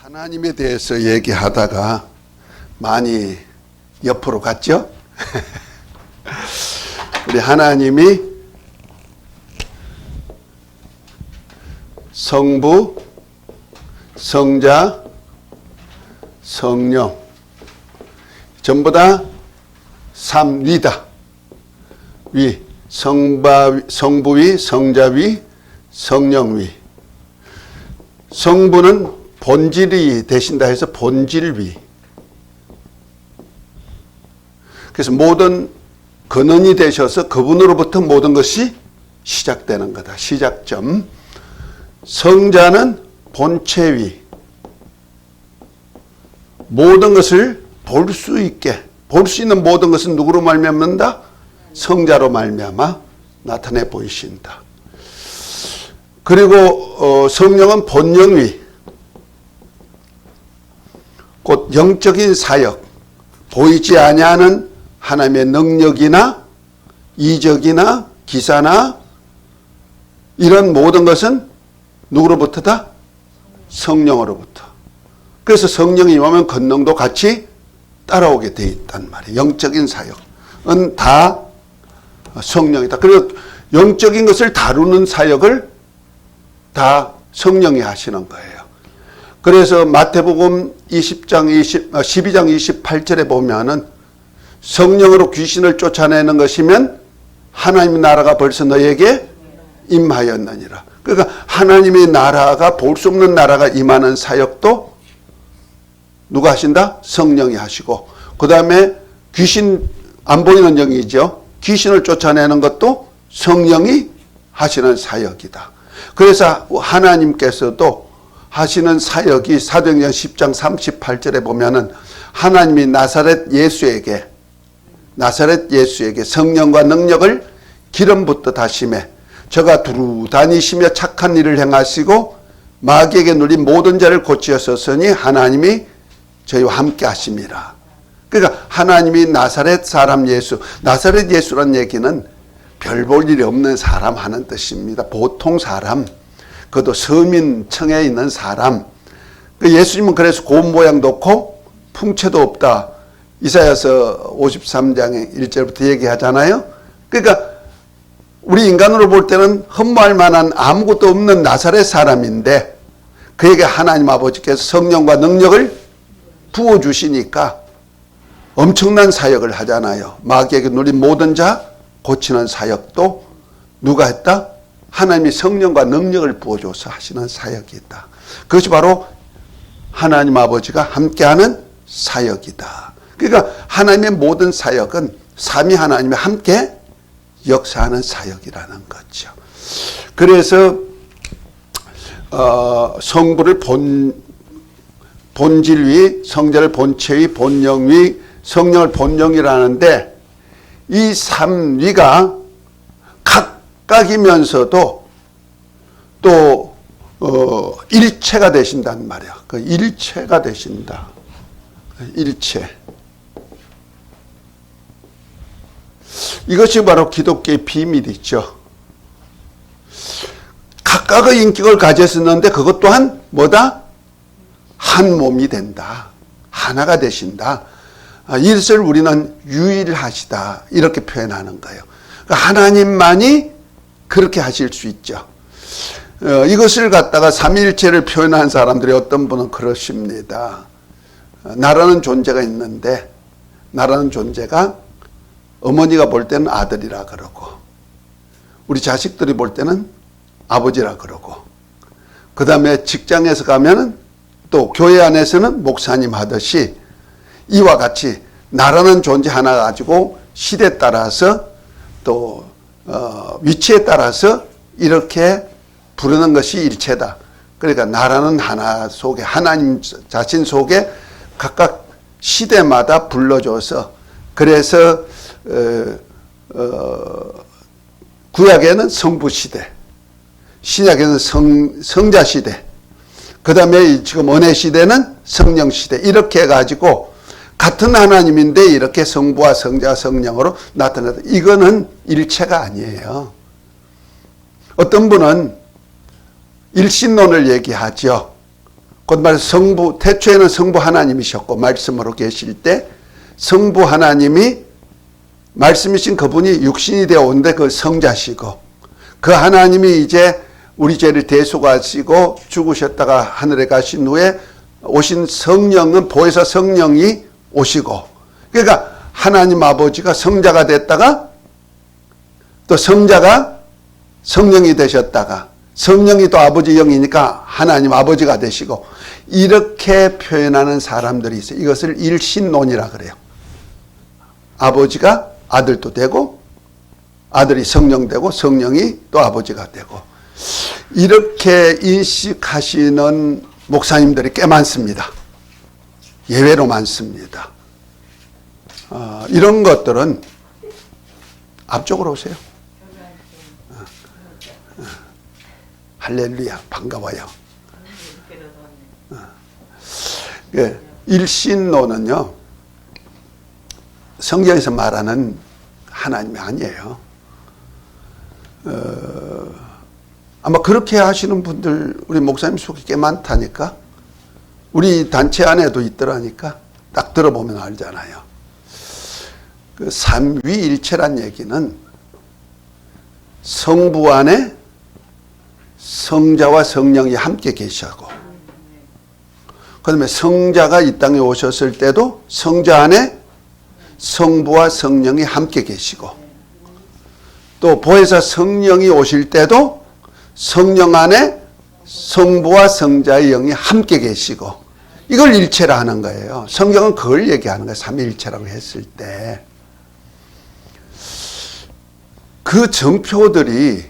하나님에 대해서 얘기하다가 많이 옆으로 갔죠? 우리 하나님이 성부, 성자, 성령 전부 다 삼위다. 위, 성부위, 성자위, 성령위. 성부는 본질이 되신다 해서 본질위. 그래서 모든 근원이 되셔서 그분으로부터 모든 것이 시작되는 거다. 시작점. 성자는 본체위. 모든 것을 볼 수 있게, 볼 수 있는 모든 것은 누구로 말미암는다? 성자로 말미암아 나타내 보이신다. 그리고 성령은 본영위. 곧 영적인 사역, 보이지 아니하는 하나님의 능력이나 이적이나 기사나 이런 모든 것은 누구로부터다? 성령으로부터. 그래서 성령이 임하면 권능도 같이 따라오게 돼 있단 말이에요. 영적인 사역은 다 성령이다. 그리고 영적인 것을 다루는 사역을 다 성령이 하시는 거예요. 그래서 마태복음 12장 28절에 보면은 성령으로 귀신을 쫓아내는 것이면 하나님의 나라가 벌써 너에게 임하였느니라. 그러니까 하나님의 나라가 볼 수 없는 나라가 임하는 사역도 누가 하신다? 성령이 하시고, 그 다음에 귀신 안 보이는 영이죠. 귀신을 쫓아내는 것도 성령이 하시는 사역이다. 그래서 하나님께서도 하시는 사역이 사도행전 10장 38절에 보면은 하나님이 나사렛 예수에게 성령과 능력을 기름 붓듯 하심에 저가 두루 다니시며 착한 일을 행하시고 마귀에게 눌린 모든 자를 고치셨으니 하나님이 저희와 함께 하심이라. 그러니까 하나님이 나사렛 사람 예수, 나사렛 예수란 얘기는 별 볼 일이 없는 사람 하는 뜻입니다. 보통 사람, 그것도 서민층에 있는 사람. 예수님은 그래서 고운 모양도 없고 풍채도 없다. 이사야서 53장 1절부터 얘기하잖아요. 그러니까 우리 인간으로 볼 때는 흠모할 만한 아무것도 없는 나사렛 사람인데 그에게 하나님 아버지께서 성령과 능력을 부어주시니까 엄청난 사역을 하잖아요. 마귀에게 눌린 모든 자 고치는 사역도 누가 했다? 하나님이 성령과 능력을 부어줘서 하시는 사역이 있다. 그것이 바로 하나님 아버지가 함께하는 사역이다. 그러니까 하나님의 모든 사역은 삼위 하나님이 함께 역사하는 사역이라는 거죠. 그래서 성부를 본질위, 성자를 본체위, 본영위, 성령을 본영이라는데 이 삼위가 각각이면서도 또 일체가 되신단 말이야. 그 일체가 되신다. 일체. 이것이 바로 기독교의 비밀이죠. 각각의 인격을 가졌었는데 그것 또한 뭐다? 한 몸이 된다. 하나가 되신다. 이것을 우리는 유일하시다. 이렇게 표현하는 거예요. 하나님만이 그렇게 하실 수 있죠. 이것을 갖다가 삼위일체를 표현한 사람들이 어떤 분은 그러십니다. 나라는 존재가 있는데 나라는 존재가 어머니가 볼 때는 아들이라 그러고 우리 자식들이 볼 때는 아버지라 그러고 그 다음에 직장에서 가면은 또 교회 안에서는 목사님 하듯이 이와 같이 나라는 존재 하나 가지고 시대에 따라서 또 위치에 따라서 이렇게 부르는 것이 일체다. 그러니까 나라는 하나 속에 하나님 자신 속에 각각 시대마다 불러줘서 그래서 구약에는 성부시대, 신약에는 성자시대, 그 다음에 지금 은혜시대는 성령시대 이렇게 해가지고 같은 하나님인데 이렇게 성부와 성자 성령으로 나타나다. 이거는 일체가 아니에요. 어떤 분은 일신론을 얘기하죠. 곧말 성부, 태초에는 성부 하나님이셨고 말씀으로 계실 때 성부 하나님이 말씀이신 그분이 육신이 되어 온데 그 성자시고 그 하나님이 이제 우리 죄를 대속하시고 죽으셨다가 하늘에 가신 후에 오신 성령은 보혜사 성령이 오시고 그러니까 하나님 아버지가 성자가 됐다가 또 성자가 성령이 되셨다가 성령이 또 아버지 영이니까 하나님 아버지가 되시고 이렇게 표현하는 사람들이 있어요. 이것을 일신론이라 그래요. 아버지가 아들도 되고 아들이 성령 되고 성령이 또 아버지가 되고 이렇게 인식하시는 목사님들이 꽤 많습니다. 예외로 많습니다. 이런 것들은 앞쪽으로 오세요. 할렐루야, 반가워요. 일신론은요, 성경에서 말하는 하나님이 아니에요. 아마 그렇게 하시는 분들 우리 목사님 속에 꽤 많다니까. 우리 단체 안에도 있더라니까. 딱 들어보면 알잖아요. 그 삼위일체란 얘기는 성부 안에 성자와 성령이 함께 계시고 그 다음에 성자가 이 땅에 오셨을 때도 성자 안에 성부와 성령이 함께 계시고 또 보혜사 성령이 오실 때도 성령 안에 성부와 성자의 영이 함께 계시고 이걸 일체라 하는 거예요. 성경은 그걸 얘기하는 거예요. 삼위일체라고 했을 때. 그 정표들이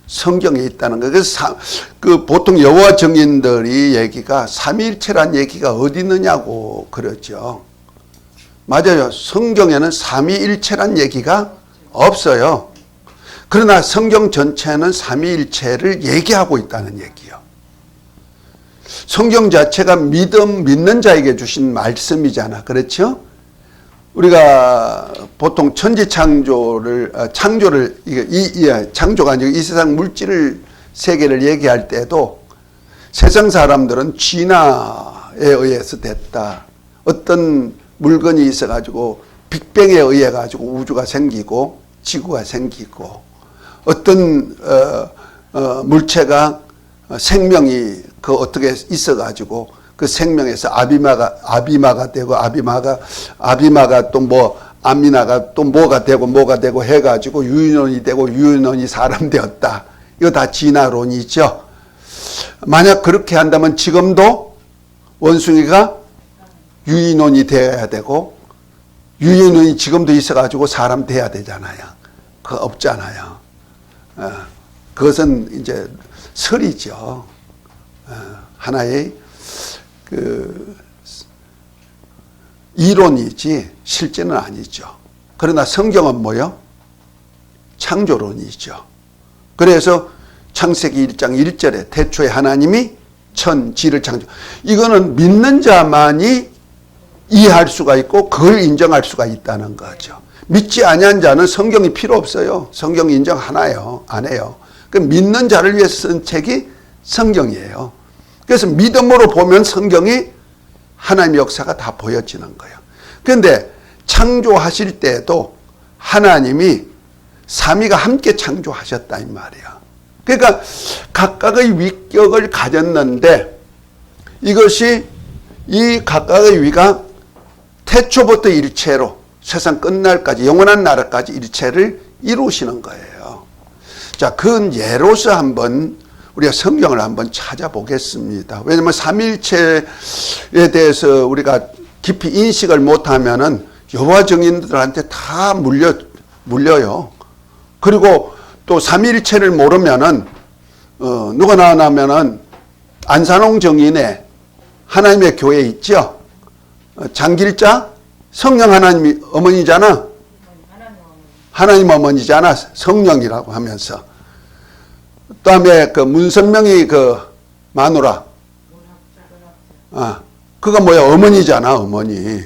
성경에 있다는 거예요. 그래서 그 보통 여호와 증인들이 얘기가 삼위일체란 얘기가 어디 있느냐고 그러죠. 맞아요. 성경에는 삼위일체란 얘기가 없어요. 그러나 성경 전체는 삼위일체를 얘기하고 있다는 얘기요. 성경 자체가 믿는 자에게 주신 말씀이잖아. 그렇죠? 우리가 보통 창조가 아니고 이 세상 물질 세계를 얘기할 때도 세상 사람들은 진화에 의해서 됐다. 어떤 물건이 있어가지고 빅뱅에 의해 가지고 우주가 생기고 지구가 생기고 어떤 물체가 생명이 그 어떻게 있어가지고 그 생명에서 아비마가 되고 아비마가 또 뭐 아미나가 또 뭐가 되고 해가지고 유인원이 되고 유인원이 사람 되었다. 이거 다 진화론이죠. 만약 그렇게 한다면 지금도 원숭이가 유인원이 되어야 되고 유인원이 지금도 있어가지고 사람 돼야 되잖아요. 그거 없잖아요. 그것은 이제 설이죠. 하나의 그 이론이지 실제는 아니죠. 그러나 성경은 뭐요? 창조론이죠. 그래서 창세기 1장 1절에 태초에 하나님이 천지를 창조. 이거는 믿는 자만이 이해할 수가 있고 그걸 인정할 수가 있다는 거죠. 믿지 아니한 자는 성경이 필요 없어요. 성경 인정 하나요. 안 해요. 그 믿는 자를 위해서 쓴 책이 성경이에요. 그래서 믿음으로 보면 성경이 하나님의 역사가 다 보여지는 거예요. 그런데 창조하실 때도 하나님이 삼위가 함께 창조하셨다 이 말이야. 그러니까 각각의 위격을 가졌는데 이것이 이 각각의 위가 태초부터 일체로 세상 끝날까지 영원한 나라까지 일체를 이루시는 거예요. 자, 그 예로서 한번 우리가 성경을 한번 찾아보겠습니다. 왜냐하면 삼위일체에 대해서 우리가 깊이 인식을 못하면은 여호와 증인들한테 다 물려요. 그리고 또 삼위일체를 모르면은 누가 나오냐면은 안산홍 증인의 하나님의 교회 있죠. 장길자 성령 하나님이 어머니잖아. 하나님 어머니잖아. 성령이라고 하면서. 그다음에 그 문선명이 그 마누라. 그거 뭐야? 어머니잖아, 어머니.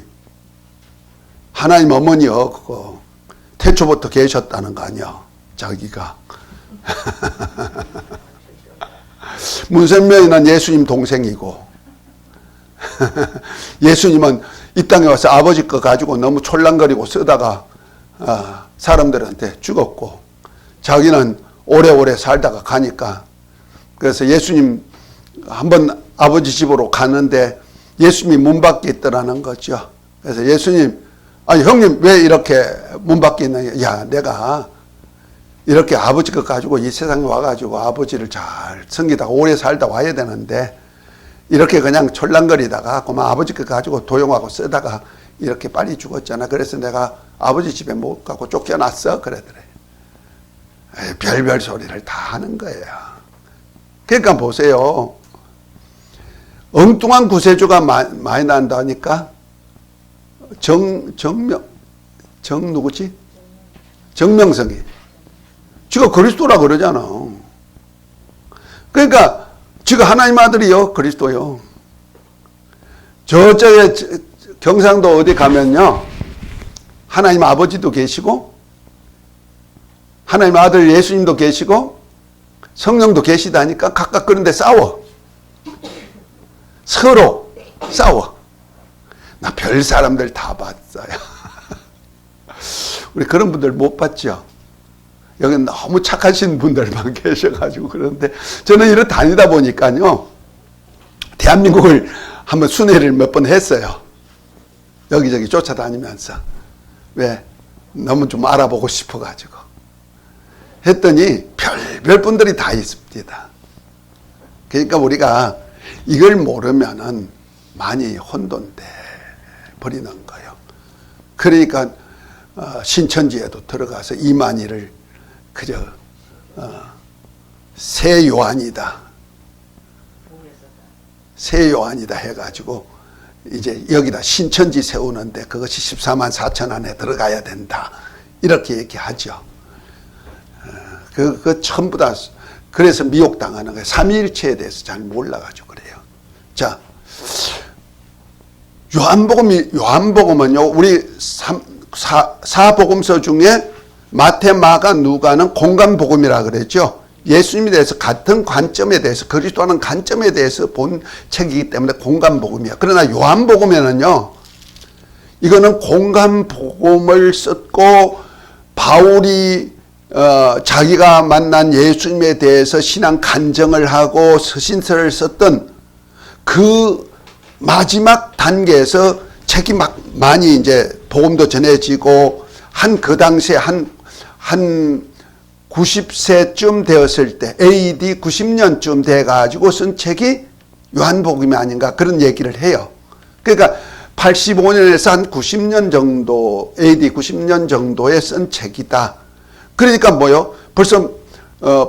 하나님 어머니요, 그거. 태초부터 계셨다는 거 아니야, 자기가. 문선명이는 예수님 동생이고, 예수님은 이 땅에 와서 아버지 거 가지고 너무 촐랑거리고 쓰다가 사람들한테 죽었고, 자기는 오래오래 살다가 가니까, 그래서 예수님 한번 아버지 집으로 가는데 예수님이 문 밖에 있더라는 거죠. 그래서 예수님, 아니 형님 왜 이렇게 문 밖에 있느냐. 야, 내가 이렇게 아버지 것 가지고 이 세상에 와가지고 아버지를 잘 섬기다가 오래 살다 와야 되는데, 이렇게 그냥 촐랑거리다가 그만 아버지 것 가지고 도용하고 쓰다가 이렇게 빨리 죽었잖아. 그래서 내가 아버지 집에 못 가고 쫓겨났어. 그러더래. 별별 소리를 다 하는 거예요. 그러니까 보세요. 엉뚱한 구세주가 많이 난다니까. 누구지? 정명석이. 지가 그리스도라 그러잖아. 그러니까 지가 하나님 아들이요. 그리스도요. 저쪽에 경상도 어디 가면요. 하나님 아버지도 계시고 하나님 아들 예수님도 계시고 성령도 계시다니까 각각 그런데 싸워. 서로 싸워. 나 별 사람들 다 봤어요. 우리 그런 분들 못 봤죠. 여기 너무 착하신 분들만 계셔가지고 그런데 저는 이렇게 다니다 보니까요. 대한민국을 한번 순회를 몇 번 했어요. 여기저기 쫓아다니면서. 왜? 너무 좀 알아보고 싶어가지고. 했더니 별별 분들이 다 있습니다. 그러니까 우리가 이걸 모르면은 많이 혼돈돼 버리는 거예요. 그러니까 신천지에도 들어가서 이만희를 그저 새 요한이다. 새 요한이다 해가지고 이제 여기다 신천지 세우는데 그것이 14만 4천 안에 들어가야 된다. 이렇게 얘기하죠. 그 전부 다 그래서 미혹당하는 거예요. 삼위일체에 대해서 잘 몰라가지고 그래요. 자, 요한복음은요, 우리 사복음서 중에 마태, 마가, 누가는 공간복음이라 그랬죠. 예수님에 대해서 같은 관점에 대해서, 그리스도하는 관점에 대해서 본 책이기 때문에 공간복음이야. 그러나 요한복음에는요, 이거는 공간복음을 썼고, 바울이 자기가 만난 예수님에 대해서 신앙 간증을 하고 서신서를 썼던 그 마지막 단계에서 책이 막 많이 이제 복음도 전해지고 그 당시에 한 90세쯤 되었을 때 AD 90년쯤 돼가지고 쓴 책이 요한복음이 아닌가 그런 얘기를 해요. 그러니까 85년에서 한 90년 정도 AD 90년 정도에 쓴 책이다. 그러니까 뭐요? 벌써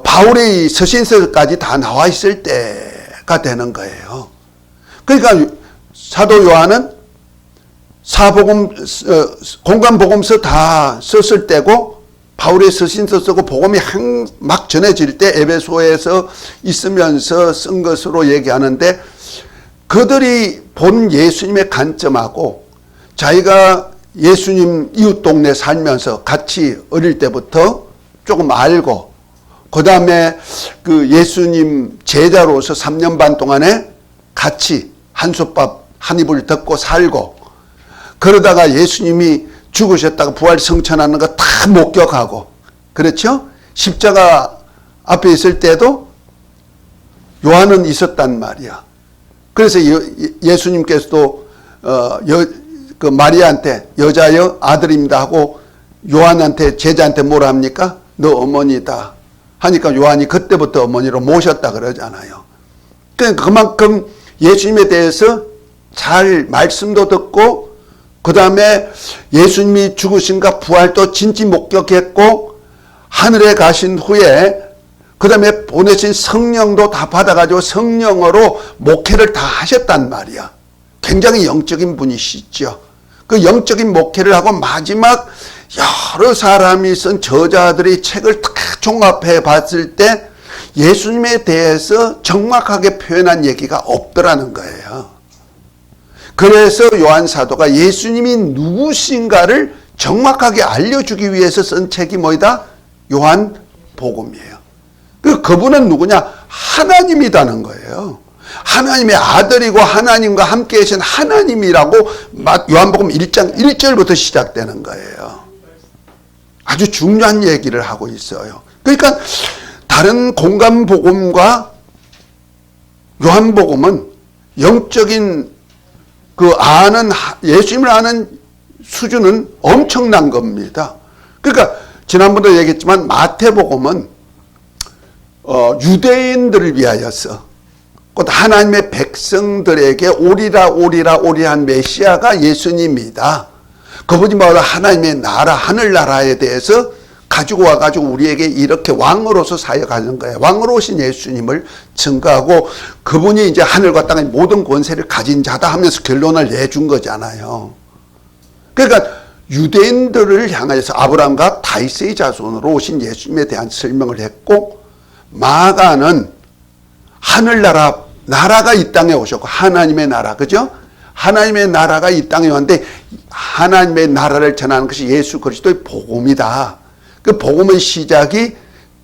바울의 서신서까지 다 나와 있을 때가 되는 거예요. 그러니까 사도 요한은 공간복음서 다 썼을 때고 바울의 서신서 쓰고 복음이 막 전해질 때 에베소에서 있으면서 쓴 것으로 얘기하는데 그들이 본 예수님의 관점하고 자기가 예수님 이웃 동네 살면서 같이 어릴 때부터 조금 알고 그 다음에 그 예수님 제자로서 3년 반 동안에 같이 한솥밥 한 입을 듣고 살고 그러다가 예수님이 죽으셨다가 부활 성천하는 거 다 목격하고 그렇죠? 십자가 앞에 있을 때도 요한은 있었단 말이야. 그래서 예수님께서도 그 마리아한테 여자여 아들입니다 하고 요한한테 제자한테 뭐라 합니까? 너 어머니다 하니까 요한이 그때부터 어머니로 모셨다 그러잖아요. 그만큼 예수님에 대해서 잘 말씀도 듣고 그 다음에 예수님이 죽으신가 부활도 진지 목격했고 하늘에 가신 후에 그 다음에 보내신 성령도 다 받아가지고 성령으로 목회를 다 하셨단 말이야. 굉장히 영적인 분이시죠. 그 영적인 목회를 하고 마지막 여러 사람이 쓴 저자들의 책을 다 종합해 봤을 때 예수님에 대해서 정확하게 표현한 얘기가 없더라는 거예요. 그래서 요한 사도가 예수님이 누구신가를 정확하게 알려주기 위해서 쓴 책이 뭐이다? 요한 복음이에요. 그분은 누구냐? 하나님이라는 거예요. 하나님의 아들이고 하나님과 함께 계신 하나님이라고 요한복음 1장 1절부터 시작되는 거예요. 아주 중요한 얘기를 하고 있어요. 그러니까 다른 공간복음과 요한복음은 영적인 예수님을 아는 수준은 엄청난 겁니다. 그러니까 지난번에 얘기했지만 마태복음은 유대인들을 위하여서 곧 하나님의 백성들에게 오리한 메시아가 예수님이다. 그분이 바로 하나님의 나라, 하늘나라에 대해서 가지고 와가지고 우리에게 이렇게 왕으로서 사역하는 거예요. 왕으로 오신 예수님을 증거하고 그분이 이제 하늘과 땅의 모든 권세를 가진 자다 하면서 결론을 내준 거잖아요. 그러니까 유대인들을 향해서 아브라함과 다윗의 자손으로 오신 예수님에 대한 설명을 했고, 마가는 하늘나라, 나라가 이 땅에 오셨고 하나님의 나라, 그죠? 하나님의 나라가 이 땅에 왔는데 하나님의 나라를 전하는 것이 예수 그리스도의 복음이다. 그 복음의 시작이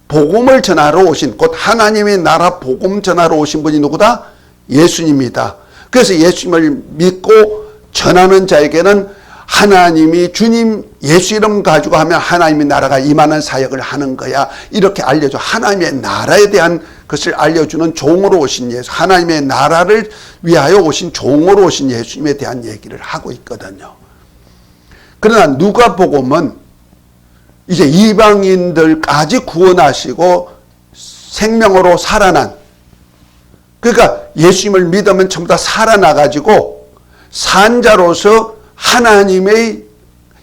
복음을 전하러 오신, 곧 하나님의 나라 복음 전하러 오신 분이 누구다? 예수님이다. 그래서 예수님을 믿고 전하는 자에게는 하나님이 주님 예수 이름 가지고 하면 하나님의 나라가 임하는 사역을 하는 거야. 이렇게 알려줘. 하나님의 나라에 대한 것을 알려주는 종으로 오신 예수, 하나님의 나라를 위하여 오신 종으로 오신 예수님에 대한 얘기를 하고 있거든요. 그러나 누가복음은 이제 이방인들까지 구원하시고 생명으로 살아난, 그러니까 예수님을 믿으면 전부 다 살아나가지고 산자로서 하나님의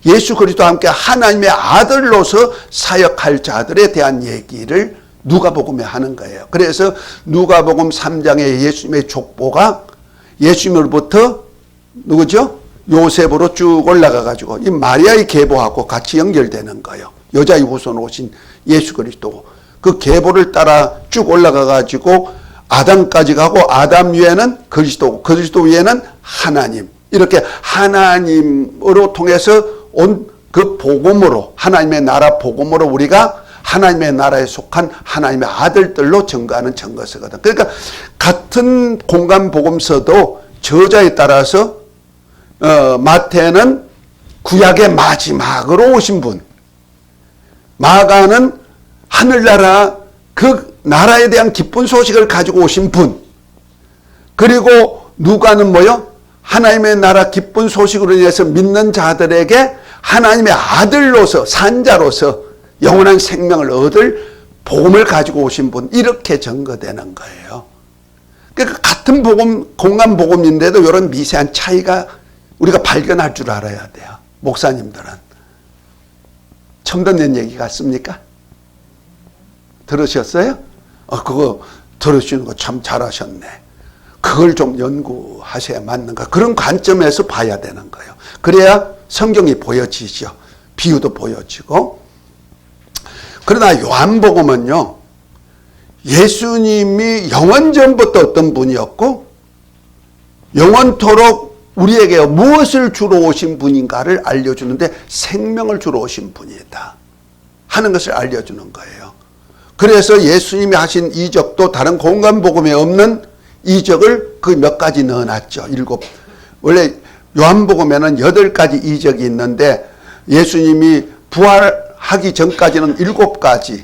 예수 그리스도와 함께 하나님의 아들로서 사역할 자들에 대한 얘기를 누가복음에 하는 거예요. 그래서 누가복음 3장의 예수님의 족보가 예수님으로부터 누구죠? 요셉으로 쭉 올라가가지고 이 마리아의 계보하고 같이 연결되는 거예요. 여자의 후손으로 오신 예수 그리스도. 그 계보를 따라 쭉 올라가가지고 아담까지 가고 아담 위에는 그리스도고 그리스도 위에는 하나님. 이렇게 하나님으로 통해서 온 그 복음으로, 하나님의 나라 복음으로 우리가 하나님의 나라에 속한 하나님의 아들들로 증거하는 증거서거든. 그러니까 같은 공간 복음서도 저자에 따라서 마태는 구약의 마지막으로 오신 분, 마가는 하늘나라 그 나라에 대한 기쁜 소식을 가지고 오신 분, 그리고 누가는 뭐요? 하나님의 나라 기쁜 소식으로 인해서 믿는 자들에게 하나님의 아들로서, 산자로서 영원한 생명을 얻을 복음을 가지고 오신 분, 이렇게 증거되는 거예요. 그러니까 같은 복음, 공간 복음인데도 이런 미세한 차이가 우리가 발견할 줄 알아야 돼요. 목사님들은. 처음 듣는 얘기 같습니까? 들으셨어요? 그거 들으시는 거 참 잘하셨네. 그걸 좀 연구하셔야 맞는가. 그런 관점에서 봐야 되는 거예요. 그래야 성경이 보여지죠. 비유도 보여지고. 그러나 요한복음은요, 예수님이 영원전부터 어떤 분이었고 영원토록 우리에게 무엇을 주러 오신 분인가를 알려주는데 생명을 주러 오신 분이다 하는 것을 알려주는 거예요. 그래서 예수님이 하신 이적도 다른 공간복음에 없는 이적을 그 몇 가지 넣어놨죠. 7. 원래 요한복음에는 8가지 이적이 있는데 예수님이 부활하기 전까지는 7가지,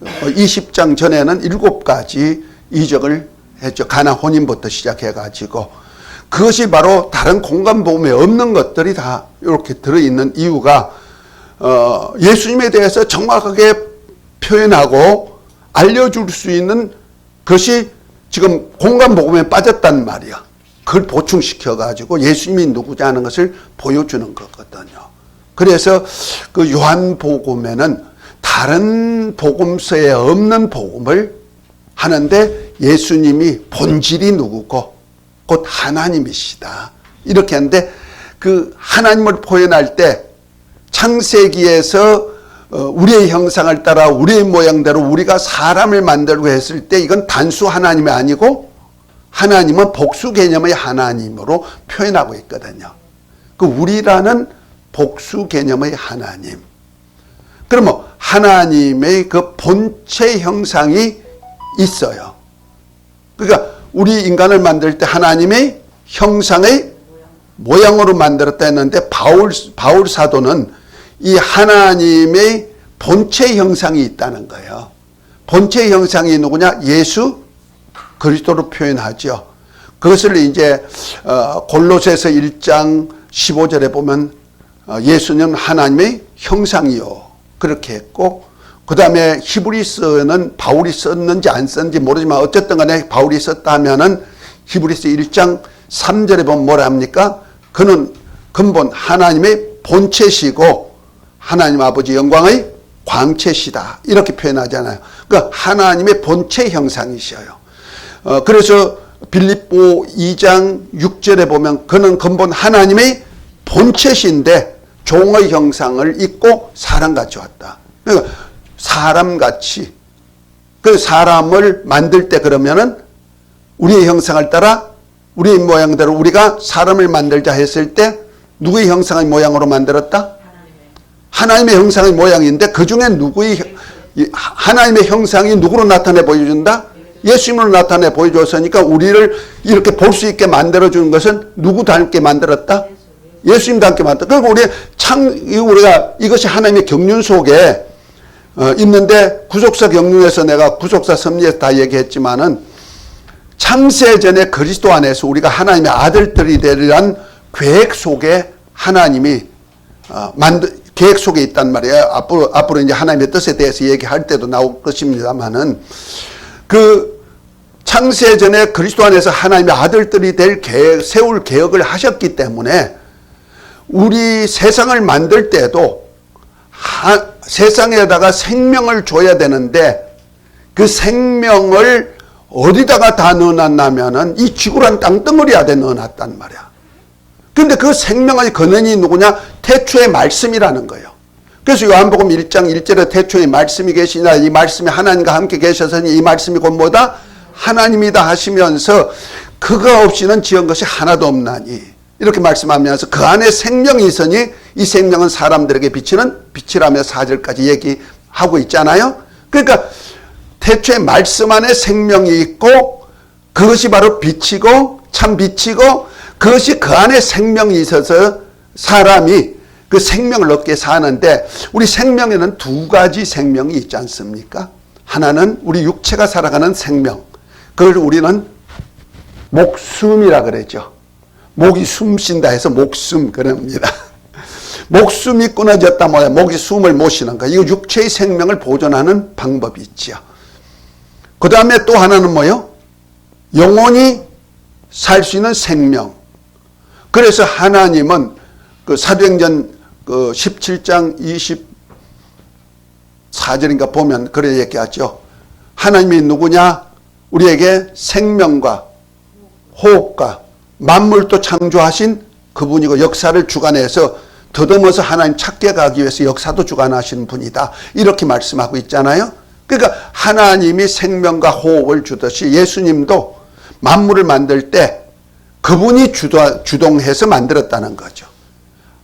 20장 전에는 7가지 이적을 했죠. 가나 혼인부터 시작해가지고. 그것이 바로 다른 공간복음에 없는 것들이 다 이렇게 들어있는 이유가 예수님에 대해서 정확하게 표현하고 알려줄 수 있는 것이 지금 공간복음에 빠졌단 말이야. 그걸 보충시켜가지고 예수님이 누구냐 하는 것을 보여주는 거거든요. 그래서 그 요한복음에는 다른 복음서에 없는 복음을 하는데 예수님이 본질이 누구고 곧 하나님이시다. 이렇게 하는데 그 하나님을 표현할 때 창세기에서 우리의 형상을 따라 우리의 모양대로 우리가 사람을 만들고 했을 때 이건 단수 하나님이 아니고 하나님은 복수 개념의 하나님으로 표현하고 있거든요. 그 우리라는 복수 개념의 하나님. 그러면 하나님의 그 본체 형상이 있어요. 그러니까 우리 인간을 만들 때 하나님의 형상의 모양으로 만들었다 했는데 바울 사도는 이 하나님의 본체 형상이 있다는 거예요. 본체 형상이 누구냐? 예수 그리스도로 표현하죠. 그것을 이제 골로새서 1장 15절에 보면 예수는 하나님의 형상이요 그렇게 했고, 그 다음에 히브리서는 바울이 썼는지 안 썼는지 모르지만 어쨌든 간에 바울이 썼다 하면은 히브리서 1장 3절에 보면 뭐라 합니까? 그는 근본 하나님의 본체시고 하나님 아버지 영광의 광채시다 이렇게 표현하잖아요. 그러니까 하나님의 본체 형상이셔요. 그래서 빌립보 2장 6절에 보면 그는 근본 하나님의 본체신데 종의 형상을 입고 사람같이 왔다. 그러니까 사람같이, 그 사람을 만들 때 그러면은 우리의 형상을 따라 우리의 모양대로 우리가 사람을 만들자 했을 때 누구의 형상의 모양으로 만들었다? 하나님의 형상의 모양인데 그 중에 하나님의 형상이 누구로 나타내 보여준다? 예수님으로 나타내 보여줬으니까 우리를 이렇게 볼 수 있게 만들어주는 것은 누구 닮게 만들었다? 예수님 닮게 만들었다. 그리고 우리가 이것이 하나님의 경륜 속에 있는데, 구속사 경륜에서 내가 구속사 섭리에서 다 얘기했지만은 창세 전에 그리스도 안에서 우리가 하나님의 아들들이 되리란 계획 속에 하나님이 계획 속에 있단 말이에요. 앞으로 이제 하나님의 뜻에 대해서 얘기할 때도 나올 것입니다만은 그 창세 전에 그리스도 안에서 하나님의 아들들이 세울 계획을 하셨기 때문에 우리 세상을 만들 때도 세상에다가 생명을 줘야 되는데 그 생명을 어디다가 다 넣어놨냐면은 이 지구란 땅덩어리 안에 넣어놨단 말이야. 근데 그 생명의 근원이 누구냐? 태초의 말씀이라는 거예요. 그래서 요한복음 1장 1절에 태초에 말씀이 계시냐, 이 말씀이 하나님과 함께 계셔서니 이 말씀이 곧 뭐다? 하나님이다 하시면서 그가 없이는 지은 것이 하나도 없나니 이렇게 말씀하면서 그 안에 생명이 있으니 이 생명은 사람들에게 비치는 빛이라며 4절까지 얘기하고 있잖아요. 그러니까 태초에 말씀 안에 생명이 있고 그것이 바로 빛이고 참 빛이고 그것이 그 안에 생명이 있어서 사람이 그 생명을 얻게 사는데, 우리 생명에는 두 가지 생명이 있지 않습니까? 하나는 우리 육체가 살아가는 생명, 그걸 우리는 목숨이라 그러죠. 목이 숨 쉰다 해서 목숨 그럽니다. 목숨이 끊어졌다 뭐야, 목이 숨을 못 쉬는 거. 이거 육체의 생명을 보존하는 방법이 있죠. 그 다음에 또 하나는 뭐요? 영원히 살 수 있는 생명. 그래서 하나님은 그 사도행전 그 17장 24절인가 보면 그래 얘기하죠. 하나님이 누구냐? 우리에게 생명과 호흡과 만물도 창조하신 그분이고 역사를 주관해서 더듬어서 하나님 찾게 가기 위해서 역사도 주관하시는 분이다. 이렇게 말씀하고 있잖아요. 그러니까 하나님이 생명과 호흡을 주듯이 예수님도 만물을 만들 때 그분이 주동해서 만들었다는 거죠.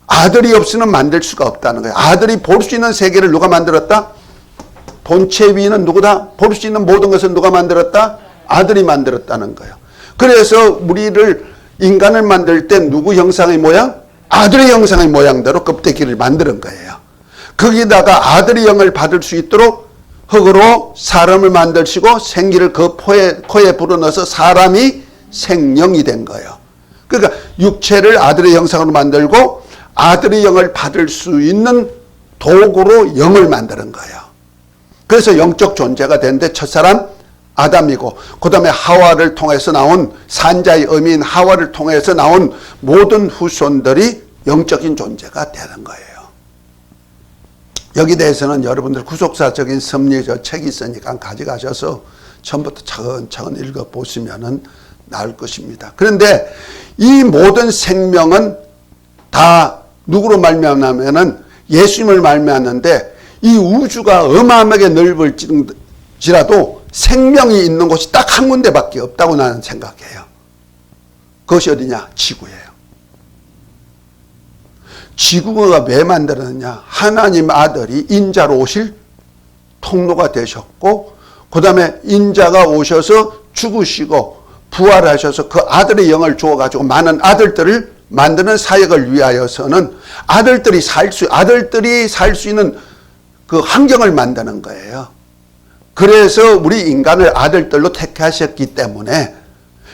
아들이 없으면 만들 수가 없다는 거예요. 아들이 볼 수 있는 세계를 누가 만들었다? 본체 위는 누구다? 볼 수 있는 모든 것은 누가 만들었다? 아들이 만들었다는 거예요. 그래서 우리를 인간을 만들 때 누구 형상의 모양? 아들의 형상의 모양대로 껍데기를 만드는 거예요. 거기다가 아들의 영을 받을 수 있도록 흙으로 사람을 만드시고 생기를 그 코에 불어넣어서 사람이 생명이 된 거예요. 그러니까 육체를 아들의 형상으로 만들고 아들의 영을 받을 수 있는 도구로 영을 만드는 거예요. 그래서 영적 존재가 되는데 첫사람 아담이고 그 다음에 하와를 통해서 나온 산자의 의미인 하와를 통해서 나온 모든 후손들이 영적인 존재가 되는 거예요. 여기 대해서는 여러분들 구속사적인 섭리 책이 있으니까 가져가셔서 처음부터 차근차근 읽어보시면 나을 것입니다. 그런데 이 모든 생명은 다 누구로 말미암냐면은 예수님을 말미암는데, 이 우주가 어마어마하게 넓을지라도 생명이 있는 곳이 딱 한 군데밖에 없다고 나는 생각해요. 그것이 어디냐? 지구예요. 지구가 왜 만들었느냐? 하나님 아들이 인자로 오실 통로가 되셨고, 그 다음에 인자가 오셔서 죽으시고 부활하셔서 그 아들의 영을 주어가지고 많은 아들들을 만드는 사역을 위하여서는 아들들이 살 수 있는 그 환경을 만드는 거예요. 그래서 우리 인간을 아들들로 택하셨기 때문에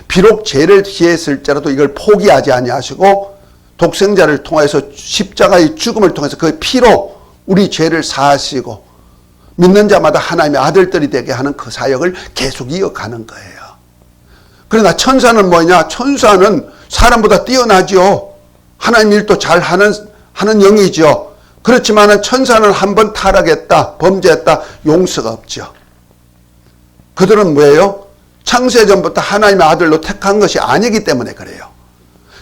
비록 죄를 피했을지라도 이걸 포기하지 아니하시고 독생자를 통해서 십자가의 죽음을 통해서 그 피로 우리 죄를 사하시고 믿는 자마다 하나님의 아들들이 되게 하는 그 사역을 계속 이어가는 거예요. 그러나 천사는 뭐냐? 천사는 사람보다 뛰어나죠. 하나님 일도 잘 하는 영이죠. 그렇지만 천사는 한번 타락했다, 범죄했다, 용서가 없죠. 그들은 뭐예요? 창세전부터 하나님의 아들로 택한 것이 아니기 때문에 그래요.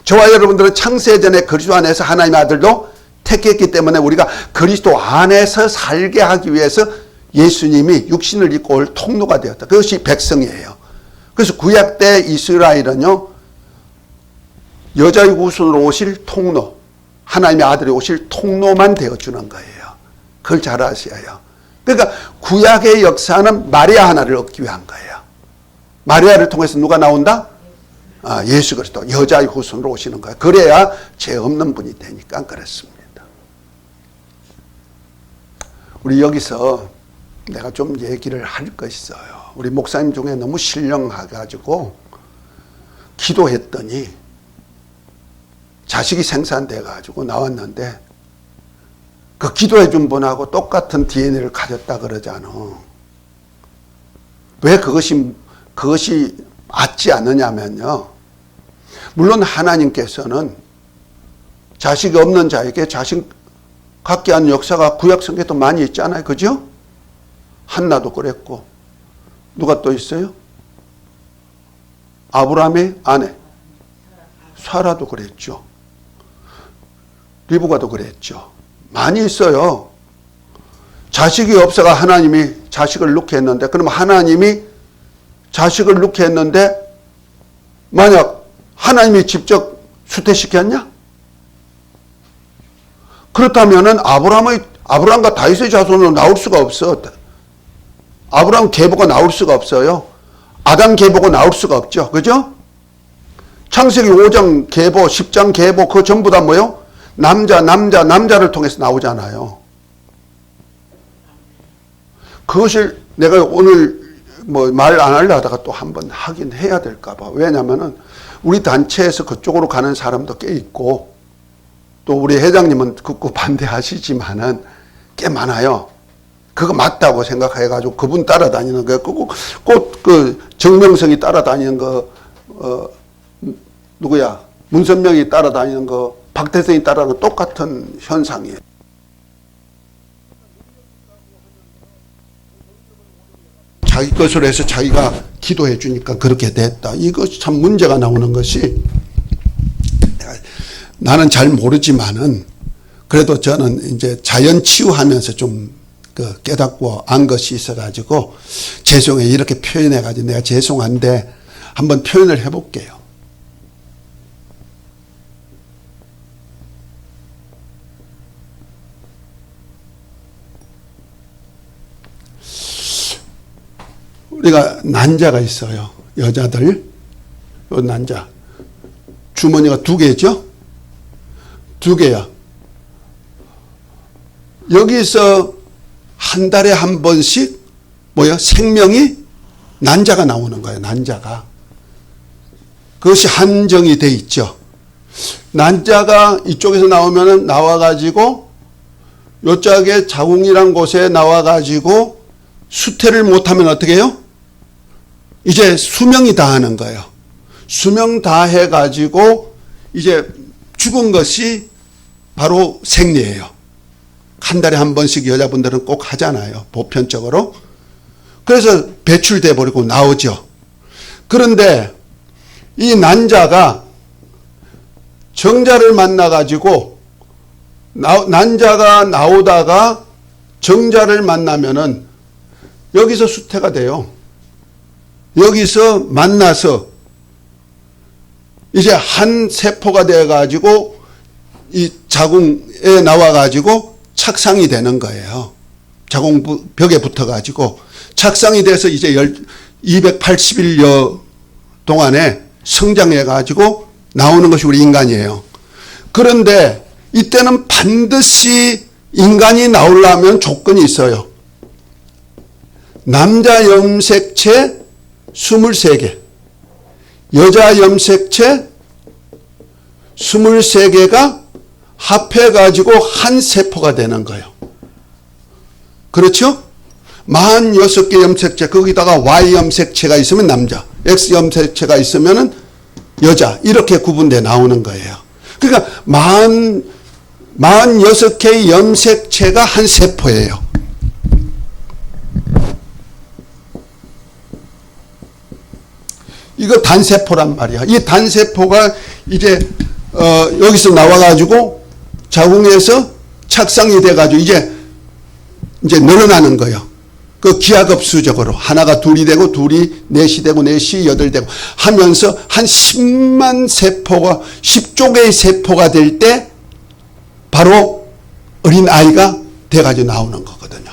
저와 여러분들은 창세전에 그리스도 안에서 하나님의 아들로 택했기 때문에 우리가 그리스도 안에서 살게 하기 위해서 예수님이 육신을 입고 올 통로가 되었다. 그것이 백성이에요. 그래서 구약 때 이스라엘은요, 여자의 후손으로 오실 통로, 하나님의 아들이 오실 통로만 되어주는 거예요. 그걸 잘 아셔야. 그러니까 구약의 역사는 마리아 하나를 얻기 위한 거예요. 마리아를 통해서 누가 나온다? 예수 그리스도 여자의 후손으로 오시는 거예요. 그래야 죄 없는 분이 되니까 그렇습니다. 우리 여기서 내가 좀 얘기를 할 거 있어요. 우리 목사님 중에 너무 신령해가지고 기도했더니 자식이 생산돼가지고 나왔는데 그 기도해준 분하고 똑같은 DNA를 가졌다 그러잖아. 왜 그것이 맞지 않느냐면요. 물론 하나님께서는 자식이 없는 자에게 자식 갖게 하는 역사가 구약 성경에도 많이 있잖아요. 그죠? 한나도 그랬고 누가 또 있어요? 아브라함의 아내 사라도 그랬죠. 리브가도 그랬죠. 많이 있어요. 자식이 없어가 하나님이 자식을 낳게 했는데, 그러면 하나님이 자식을 낳게 했는데 만약 하나님이 직접 수태시켰냐? 그렇다면은 아브라함과 다윗의 자손으로 나올 수가 없어. 아브라함 계보가 나올 수가 없어요. 아담 계보가 나올 수가 없죠. 그죠? 창세기 5장 계보, 10장 계보, 그거 전부 다 뭐요? 남자를 통해서 나오잖아요. 그것을 내가 오늘 말 안 하려 하다가 또 한번 하긴 해야 될까봐. 왜냐면은 우리 단체에서 그쪽으로 가는 사람도 꽤 있고, 또 우리 회장님은 극구 반대하시지만은 꽤 많아요. 그거 맞다고 생각해가지고 그분 따라다니는 거, 꼭 그 정명석이 따라다니는 거, 누구야? 문선명이 따라다니는 거, 박태성이 따라다니는 거 똑같은 현상이에요. 자기 것으로 해서 자기가 기도해 주니까 그렇게 됐다. 이것이 참 문제가 나오는 것이, 나는 잘 모르지만은 그래도 저는 이제 자연 치유하면서 좀 깨닫고 안 것이 있어가지고 죄송해 이렇게 표현해가지고 내가 죄송한데 한번 표현을 해볼게요. 우리가 난자가 있어요. 여자들. 요 난자. 주머니가 2개죠? 2개야. 여기서 한 달에 한 번씩 생명이 난자가 나오는 거예요. 난자가. 그것이 한정이 돼 있죠. 난자가 이쪽에서 나오면은 나와가지고 요짝에 자궁이란 곳에 나와가지고 수태를 못하면 어떻게 해요? 이제 수명이 다 하는 거예요. 수명 다 해가지고 이제 죽은 것이 바로 생리예요. 한 달에 한 번씩 여자분들은 꼭 하잖아요. 보편적으로. 그래서 배출돼 버리고 나오죠. 그런데 이 난자가 정자를 만나가지고 난자가 나오다가 정자를 만나면은 여기서 수태가 돼요. 여기서 만나서 이제 한 세포가 되어가지고 이 자궁에 나와가지고 착상이 되는 거예요. 자궁벽에 붙어가지고 착상이 돼서 이제 280일여 동안에 성장해 가지고 나오는 것이 우리 인간이에요. 그런데 이때는 반드시 인간이 나오려면 조건이 있어요. 남자 염색체 23개, 여자 염색체 23개가 합해가지고 한 세포가 되는 거예요. 그렇죠? 46개 염색체, 거기다가 Y 염색체가 있으면 남자, X 염색체가 있으면 여자, 이렇게 구분돼 나오는 거예요. 그러니까 46개의 염색체가 한 세포예요. 이거 단세포란 말이야. 이 단세포가 이제 여기서 나와가지고 자궁에서 착상이 돼가지고 이제 늘어나는 거예요. 그 기하급수적으로 하나가 둘이 되고 둘이 넷이 되고 넷이 여덟 되고 하면서 한 10만 세포가 10조 개의 세포가 될 때 바로 어린 아이가 돼가지고 나오는 거거든요.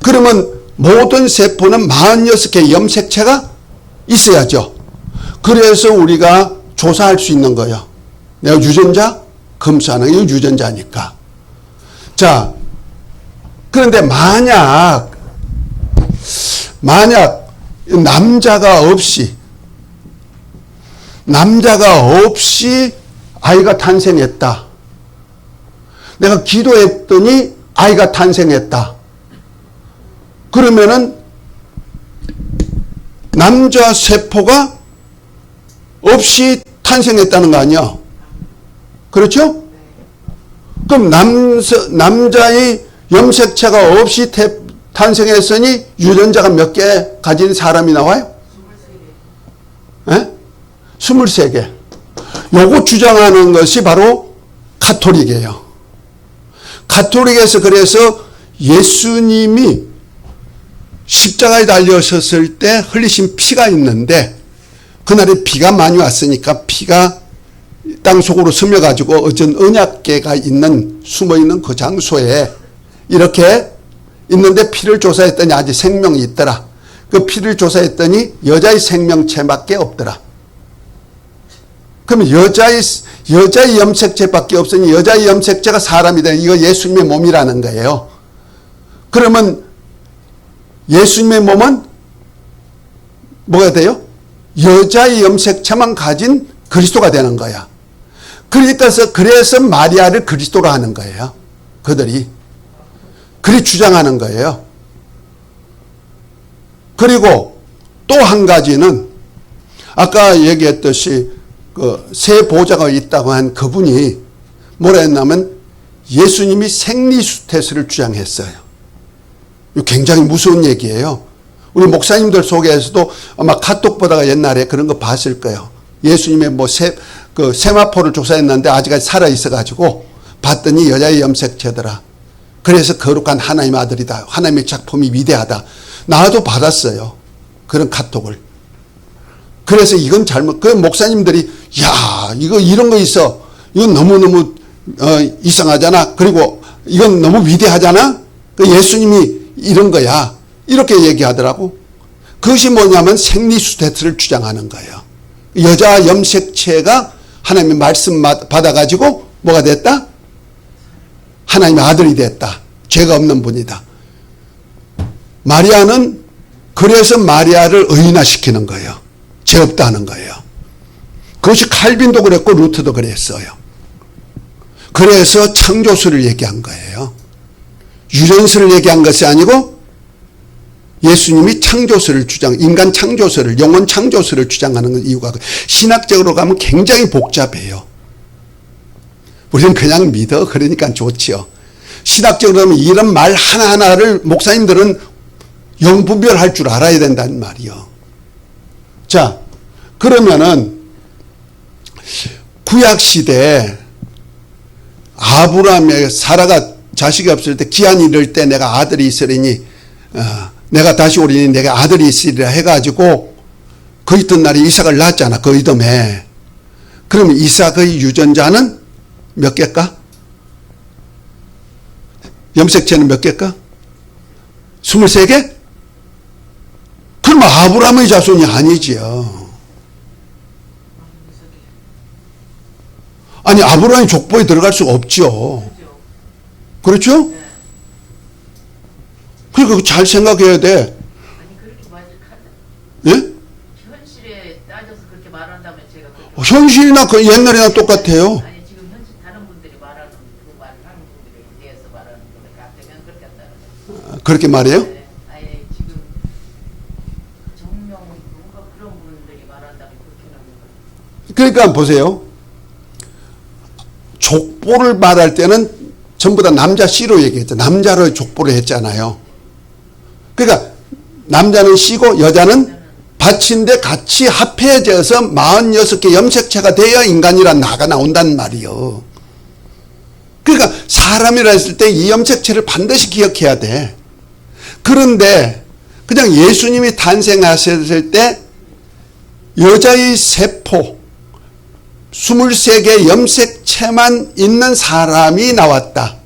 그러면 모든 세포는 46개의 염색체가 있어야죠. 그래서 우리가 조사할 수 있는 거예요. 내가 유전자 검사하는 게 유전자니까. 자, 그런데 만약 남자가 없이 아이가 탄생했다. 내가 기도했더니 아이가 탄생했다. 그러면은 남자 세포가 없이 탄생했다는 거 아니야? 그렇죠? 그럼 남자의 염색체가 없이 탄생했으니 유전자가 몇 개 가진 사람이 나와요? 23개. 요거 주장하는 것이 바로 가톨릭이에요. 가톨릭에서 그래서 예수님이 십자가에 달려섰을 때 흘리신 피가 있는데 그날에 비가 많이 왔으니까 피가 땅속으로 스며가지고 어전 언약궤가 숨어있는 그 장소에 이렇게 있는데 피를 조사했더니 아직 생명이 있더라. 그 피를 조사했더니 여자의 생명체밖에 없더라. 그러면 여자의 염색체밖에 없으니 여자의 염색체가 사람이 돼. 이거 예수님의 몸이라는 거예요. 그러면 예수님의 몸은 뭐가 돼요? 여자의 염색체만 가진 그리스도가 되는 거야. 그래서 마리아를 그리스도로 하는 거예요. 그들이. 그리 주장하는 거예요. 그리고 또 한 가지는 아까 얘기했듯이 그 세 보좌가 있다고 한 그분이 뭐라 했냐면 예수님이 생리수태술을 주장했어요. 이거 굉장히 무서운 얘기예요. 우리 목사님들 속에서도 아마 카톡보다가 옛날에 그런 거 봤을 거예요. 예수님의 세마포를 조사했는데 아직까지 살아있어가지고 봤더니 여자의 염색체더라. 그래서 거룩한 하나님의 아들이다. 하나님의 작품이 위대하다. 나도 받았어요. 그런 카톡을. 그래서 이건 잘못, 그 목사님들이, 야, 이런 거 있어. 이건 너무너무, 이상하잖아. 그리고 이건 너무 위대하잖아. 그 예수님이 이런 거야. 이렇게 얘기하더라고. 그것이 뭐냐면 생리수태술을 주장하는 거예요. 여자 염색체가 하나님의 말씀 받아가지고 뭐가 됐다? 하나님의 아들이 됐다. 죄가 없는 분이다. 마리아는 그래서 마리아를 의인화시키는 거예요. 죄 없다는 거예요. 그것이 칼빈도 그랬고 루트도 그랬어요. 그래서 창조수를 얘기한 거예요. 유전수를 얘기한 것이 아니고 예수님이 창조수를 인간 창조수를, 영혼 창조수를 주장하는 이유가 신학적으로 가면 굉장히 복잡해요. 우리는 그냥 믿어. 그러니까 좋지요. 신학적으로 하면 이런 말 하나하나를 목사님들은 영분별할 줄 알아야 된다는 말이요. 자, 그러면은 구약시대에 아브라함의 사라가 자식이 없을 때 기한이 이를 때 내가 아들이 있으리니 내가 다시 오리니 내가 아들이 있으리라 해가지고 그 이튿날에 이삭을 낳았잖아. 그 이듬해. 그러면 이삭의 유전자는 몇 개일까? 염색체는 몇 개일까? 23개? 그러면 아브라함의 자손이 아니지요. 아니 아브라함이 족보에 들어갈 수가 없죠. 그렇죠? 네. 그러니까 잘 생각해야 돼. 아니 그렇게 말하는 예? 현실에 따져서 그렇게 말한다면 제가 그렇게 현실이나 그 옛날이나 똑같아요. 아니 지금 현실 다른 분들이 말하는 그 말을 하는 분들에 대해서 말하는 거니까 안 되면 그렇게 한다는 거죠. 그렇게 말해요? 네. 아예 지금 정명 뭔가 그런 분들이 말한다면 그렇게 하는 거죠. 그러니까 보세요. 족보를 말할 때는 전부 다 남자 씨로 얘기했죠. 남자로 족보를 했잖아요. 그러니까 남자는 씨고 여자는 밭인데 같이 합해져서 46개 염색체가 되어 인간이란 나가 나온단 말이요. 그러니까 사람이라 했을 때 이 염색체를 반드시 기억해야 돼. 그런데 그냥 예수님이 탄생하셨을 때 여자의 세포 23개 염색체만 있는 사람이 나왔다.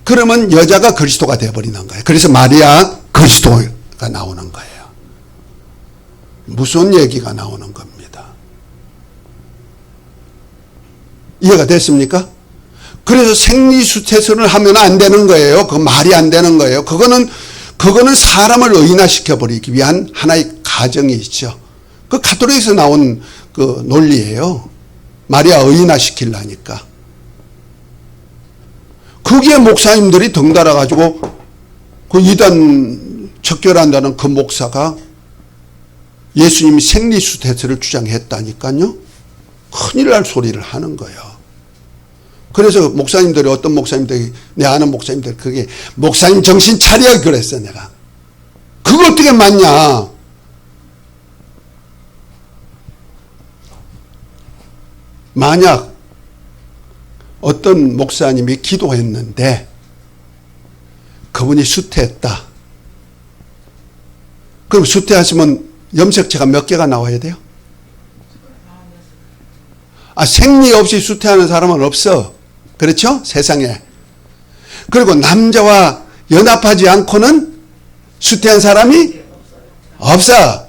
그러면 여자가 그리스도가 되어버리는 거예요. 그래서 마리아 그리스도가 나오는 거예요. 무슨 얘기가 나오는 겁니다. 이해가 됐습니까? 그래서 생리수태술을 하면 안 되는 거예요. 그 말이 안 되는 거예요. 그거는 사람을 의인화시켜 버리기 위한 하나의 가정이 있죠. 그 가톨릭에서 나온 그 논리예요. 마리아 의인화시키려니까. 거기에 목사님들이 덩달아 가지고 그 이단 척결한다는 그 목사가 예수님이 생리수태술을 주장했다니까요. 큰일 날 소리를 하는 거예요. 그래서 목사님들이 어떤 목사님들이 내 아는 목사님들 그게 목사님 정신 차려 그랬어 내가. 그거 어떻게 맞냐. 만약 어떤 목사님이 기도했는데 그분이 수태했다. 그럼 수태하시면 염색체가 몇 개가 나와야 돼요? 생리 없이 수태하는 사람은 없어. 그렇죠? 세상에. 그리고 남자와 연합하지 않고는 수태한 사람이 없어.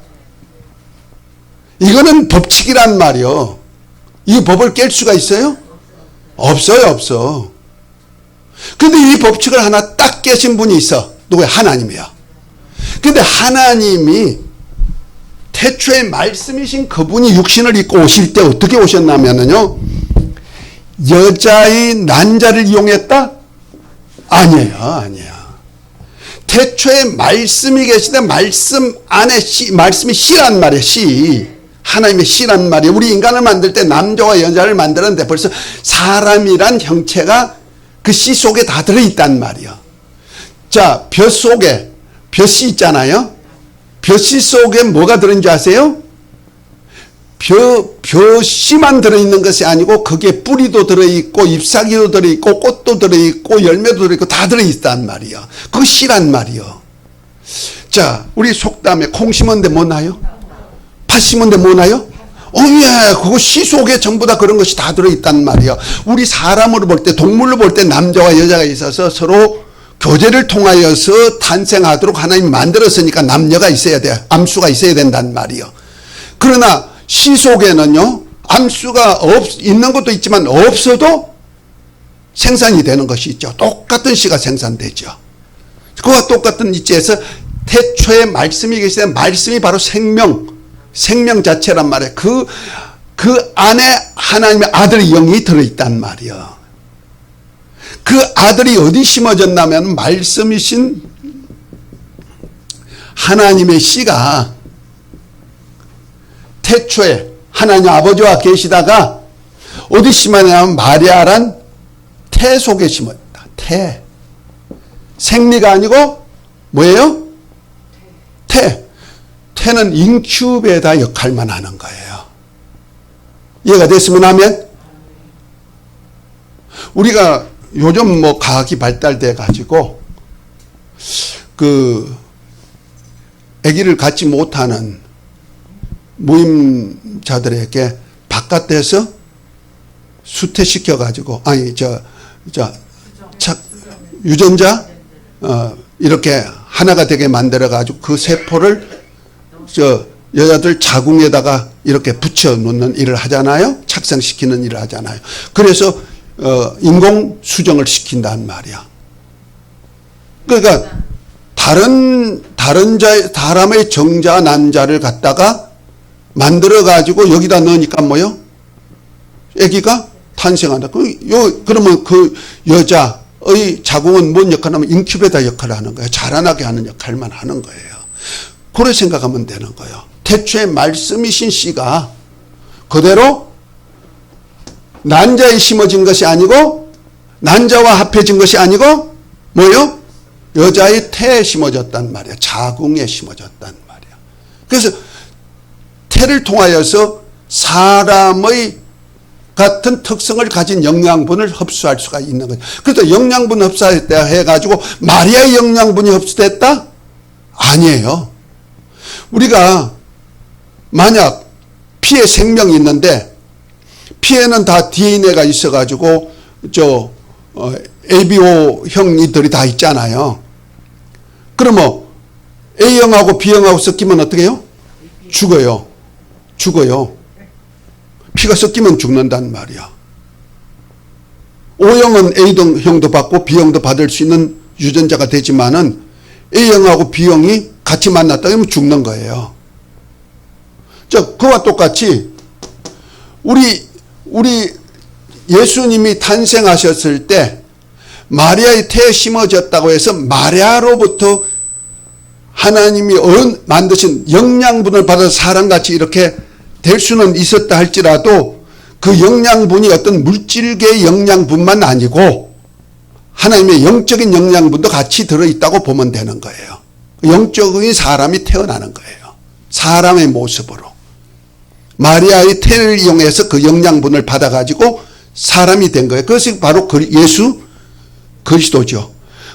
이거는 법칙이란 말이요. 이 법을 깰 수가 있어요? 없어요, 없어. 근데 이 법칙을 하나 딱 깨신 분이 있어. 누구야? 하나님이야. 근데 하나님이 태초에 말씀이신 그분이 육신을 입고 오실 때 어떻게 오셨냐면요. 여자의 난자를 이용했다? 아니에요, 아니에요. 태초에 말씀이 계시되 말씀 안에 말씀이 씨란 말이에요, 씨. 하나님의 씨란 말이에요. 우리 인간을 만들 때 남자와 여자를 만들었는데 벌써 사람이란 형체가 그 씨 속에 다 들어있단 말이에요. 자, 벼 속에 벼씨 있잖아요. 벼씨 속에 뭐가 들어있는지 아세요? 벼씨만 들어있는 것이 아니고 거기에 뿌리도 들어있고 잎사귀도 들어있고 꽃도 들어있고 열매도 들어있고 다 들어있단 말이에요. 그거 씨란 말이에요. 자, 우리 속담에 콩 심었는데 뭐 나요? 팥 심었는데 뭐 나요? 예, 그거 씨 속에 전부 다 그런 것이 다 들어있단 말이에요. 우리 사람으로 볼 때, 동물로 볼 때 남자와 여자가 있어서 서로 교제를 통하여서 탄생하도록 하나님이 만들었으니까 남녀가 있어야 돼요. 암수가 있어야 된단 말이에요. 그러나 씨 속에는요, 암수가 있는 것도 있지만 없어도 생산이 되는 것이 있죠. 똑같은 씨가 생산되죠. 그와 똑같은 이치에서 태초에 말씀이 계시되 말씀이 바로 생명 자체란 말이에요. 그 안에 하나님의 아들의 영이 들어있단 말이에요. 그 아들이 어디 심어졌냐면 말씀이신 하나님의 씨가 태초에 하나님 아버지와 계시다가 어디 심었냐면 마리아란 태 속에 심었다. 태. 생리가 아니고 뭐예요? 태. 태는 인큐베이터 역할만 하는 거예요. 이해가 됐으면 하면 우리가 요즘 뭐 과학이 발달돼 가지고 그 아기를 갖지 못하는 무임자들에게 바깥에서 수태시켜 가지고 유전자 이렇게 하나가 되게 만들어 가지고 그 세포를 여자들 자궁에다가 이렇게 붙여 놓는 일을 하잖아요. 합성시키는 일을 하잖아요. 그래서 인공 수정을 시킨단 말이야. 그러니까 사람의 정자 난자를 갖다가 만들어 가지고 여기다 넣으니까 뭐요? 아기가 탄생한다. 그러면 그 여자의 자궁은 뭔 역할을 하면 인큐베이터 역할을 하는 거예요. 자라나게 하는 역할만 하는 거예요. 그렇게 생각하면 되는 거예요. 태초에 말씀이신 씨가 그대로 난자에 심어진 것이 아니고 난자와 합해진 것이 아니고 뭐요? 여자의 태에 심어졌단 말이야. 자궁에 심어졌단 말이야. 그래서 태를 통하여서 사람의 같은 특성을 가진 영양분을 흡수할 수가 있는 거죠. 그래서 영양분 흡수했다 해가지고 마리아의 영양분이 흡수됐다? 아니에요. 우리가 만약 피에 생명이 있는데 피에는 다 DNA가 있어가지고 ABO형이들이 다 있잖아요. 그러면 A형하고 B형하고 섞이면 어떻게 해요? 죽어요. 피가 섞이면 죽는단 말이야. O형은 A형도 받고 B형도 받을 수 있는 유전자가 되지만은 A형하고 B형이 같이 만났다 하면 죽는 거예요. 그와 똑같이 우리 예수님이 탄생하셨을 때 마리아의 태에 심어졌다고 해서 마리아로부터 하나님이 만드신 영양분을 받아서 사람같이 이렇게 될 수는 있었다 할지라도 그 영양분이 어떤 물질계의 영양분만 아니고 하나님의 영적인 영양분도 같이 들어있다고 보면 되는 거예요. 영적인 사람이 태어나는 거예요. 사람의 모습으로. 마리아의 태를 이용해서 그 영양분을 받아가지고 사람이 된 거예요. 그것이 바로 예수 그리스도죠.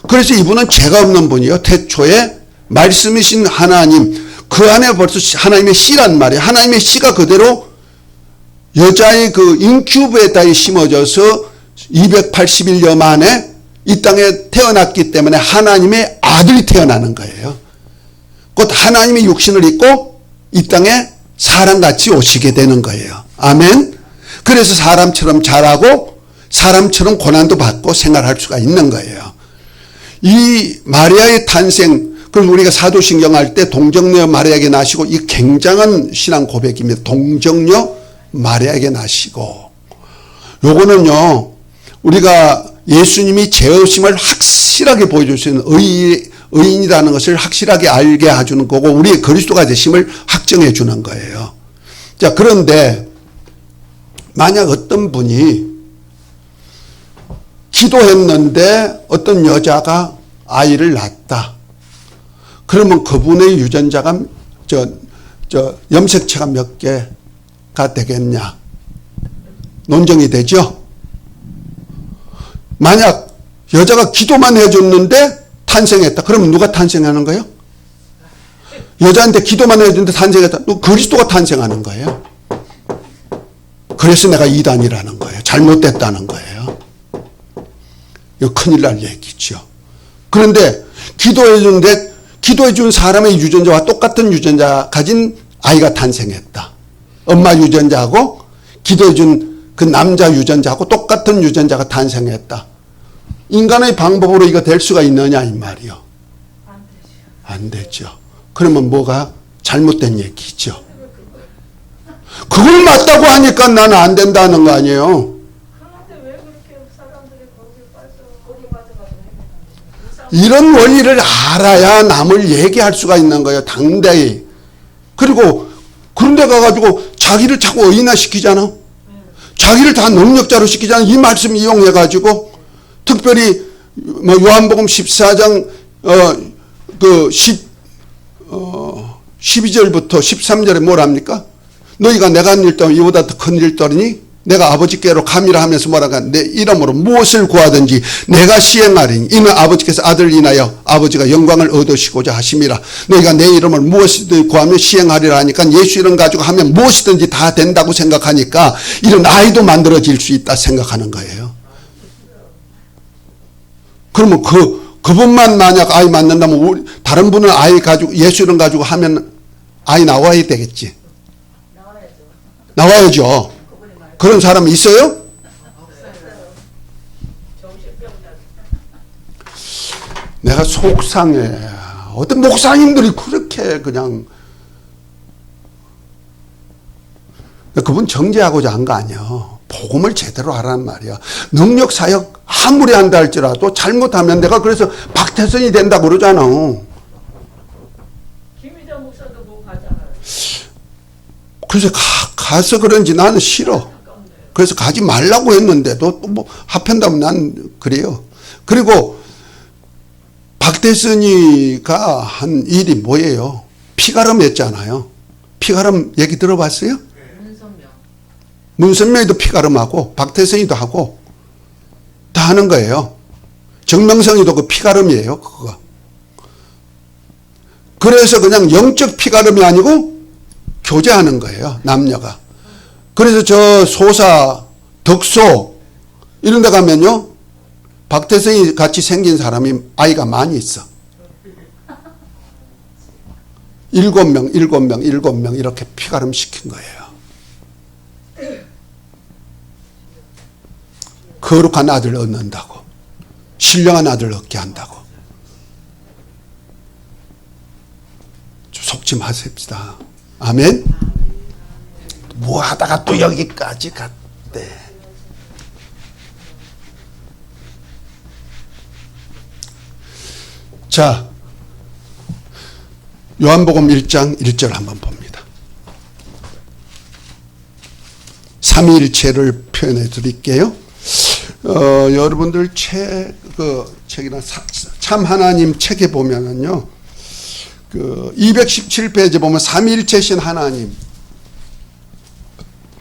그래서 이분은 죄가 없는 분이요. 태초에 말씀이신 하나님, 그 안에 벌써 하나님의 씨란 말이에요. 하나님의 씨가 그대로 여자의 그 인큐베이터에 심어져서 280일 만에 이 땅에 태어났기 때문에 하나님의 아들이 태어나는 거예요. 곧 하나님의 육신을 입고 이 땅에 사람같이 오시게 되는 거예요. 아멘. 그래서 사람처럼 자라고 사람처럼 고난도 받고 생활할 수가 있는 거예요. 이 마리아의 탄생, 그럼 우리가 사도신경 할 때 동정녀 마리아에게 나시고, 이 굉장한 신앙 고백입니다. 동정녀 마리아에게 나시고, 요거는요 우리가 예수님이 죄 없음을 확실하게 보여줄 수 있는 의인이라는 것을 확실하게 알게 해주는 거고, 우리의 그리스도가 되심을 확정해 주는 거예요. 자, 그런데 만약 어떤 분이 기도했는데 어떤 여자가 아이를 낳았다. 그러면 그분의 유전자가 염색체가 몇 개가 되겠냐? 논쟁이 되죠. 만약 여자가 기도만 해줬는데 탄생했다. 그러면 누가 탄생하는 거예요? 여자한테 기도만 해줬는데 탄생했다. 그리스도가 탄생하는 거예요. 그래서 내가 이단이라는 거예요. 잘못됐다는 거예요. 이거 큰일 날 얘기죠. 그런데 기도해준 사람의 유전자와 똑같은 유전자 가진 아이가 탄생했다. 엄마 유전자하고 기도해준 그 남자 유전자하고 똑같은 유전자가 탄생했다. 인간의 방법으로 이거 될 수가 있느냐 이 말이요. 안 되죠. 그러면 뭐가 잘못된 얘기죠. 그걸 맞다고 하니까 나는 안 된다는 거 아니에요. 이런 원리를 알아야 남을 얘기할 수가 있는 거예요. 당대히. 그리고 그런 데 가가지고 자기를 자꾸 의인화시키잖아. 자기를 다 능력자로 시키잖아. 이 말씀 이용해가지고 특별히 뭐 요한복음 14장 12절부터 13절에 뭐랍니까? 너희가 내가 한 일 떠면 이보다 더 큰 일 떠리니 내가 아버지께로 감이라 하면서 뭐라고 내 이름으로 무엇을 구하든지 내가 시행하리니 이는 아버지께서 아들을 인하여 아버지가 영광을 얻으시고자 하심이라. 너희가 내 이름을 무엇이든 구하면 시행하리라 하니까 예수 이름 가지고 하면 무엇이든지 다 된다고 생각하니까 이런 아이도 만들어질 수 있다 생각하는 거예요. 그러면 그분만 만약 아이 낳는다면 다른 분은 아이 가지고 예수 이름 가지고 하면 아이 나와야 되겠지. 나와야죠. 그런 사람 있어요? 내가 속상해. 어떤 목사님들이 그렇게 그냥, 그분 정죄하고자 한 거 아니야. 복음을 제대로 하라는 말이야. 능력 사역 아무리 한다 할지라도 잘못하면 내가 그래서 박태선이 된다 그러잖아. 김희정 목사도 뭐 가잖아요. 그래서 가서 그런지 나는 싫어. 그래서 가지 말라고 했는데도 또 뭐 합한다면 난 그래요. 그리고 박태선이가 한 일이 뭐예요? 피가름 했잖아요. 피가름 얘기 들어봤어요? 문선명. 문선명이도 피가름하고 박태선이도 하고 다 하는 거예요. 정명성이도 그 피가름이에요. 그거. 그래서 그냥 영적 피가름이 아니고 교제하는 거예요. 남녀가. 그래서 저 소사, 덕소 이런 데 가면요. 박태성이 같이 생긴 사람이 아이가 많이 있어. 7명 이렇게 피가름 시킨 거예요. 거룩한 아들 얻는다고. 신령한 아들 얻게 한다고. 좀 속지 마십시다. 아멘. 뭐 하다가 또 여기까지 갔대. 자, 요한복음 1장 1절 한번 봅니다. 삼위일체를 표현해 드릴게요. 여러분들 책이나 참 하나님 책에 보면은요, 217페이지 보면 삼위일체신 하나님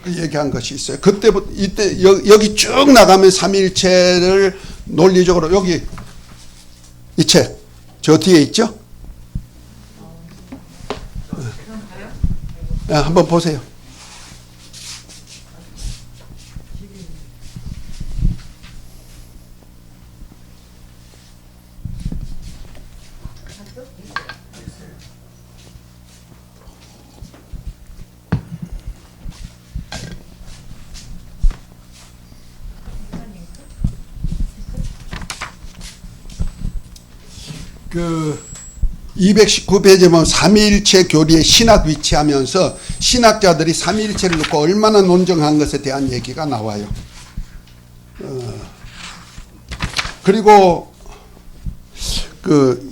얘기한 것이 있어요. 그때부터 이때 여기 쭉 나가면 삼위일체를 논리적으로 여기 이 책 저 뒤에 있죠? 네, 한번 보세요. 그 219페이지에 보면 삼위일체 교리의 신학 위치하면서 신학자들이 삼위일체를 놓고 얼마나 논증한 것에 대한 얘기가 나와요. 그리고 그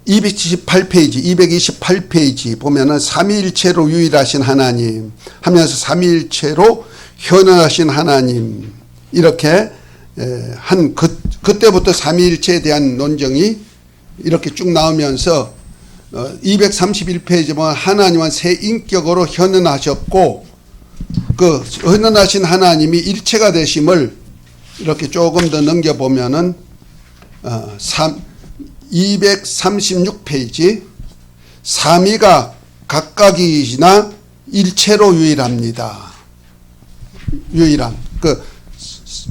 228페이지 보면은 삼위일체로 유일하신 하나님 하면서 삼위일체로 현현하신 하나님 이렇게 한 그때부터 삼위일체에 대한 논증이 이렇게 쭉 나오면서 231페이지 보면 하나님은 새 인격으로 현현하셨고 그 현현하신 하나님이 일체가 되심을 이렇게 조금 더 넘겨보면은 236페이지 삼위가 각각이나 일체로 유일합니다. 유일함. 그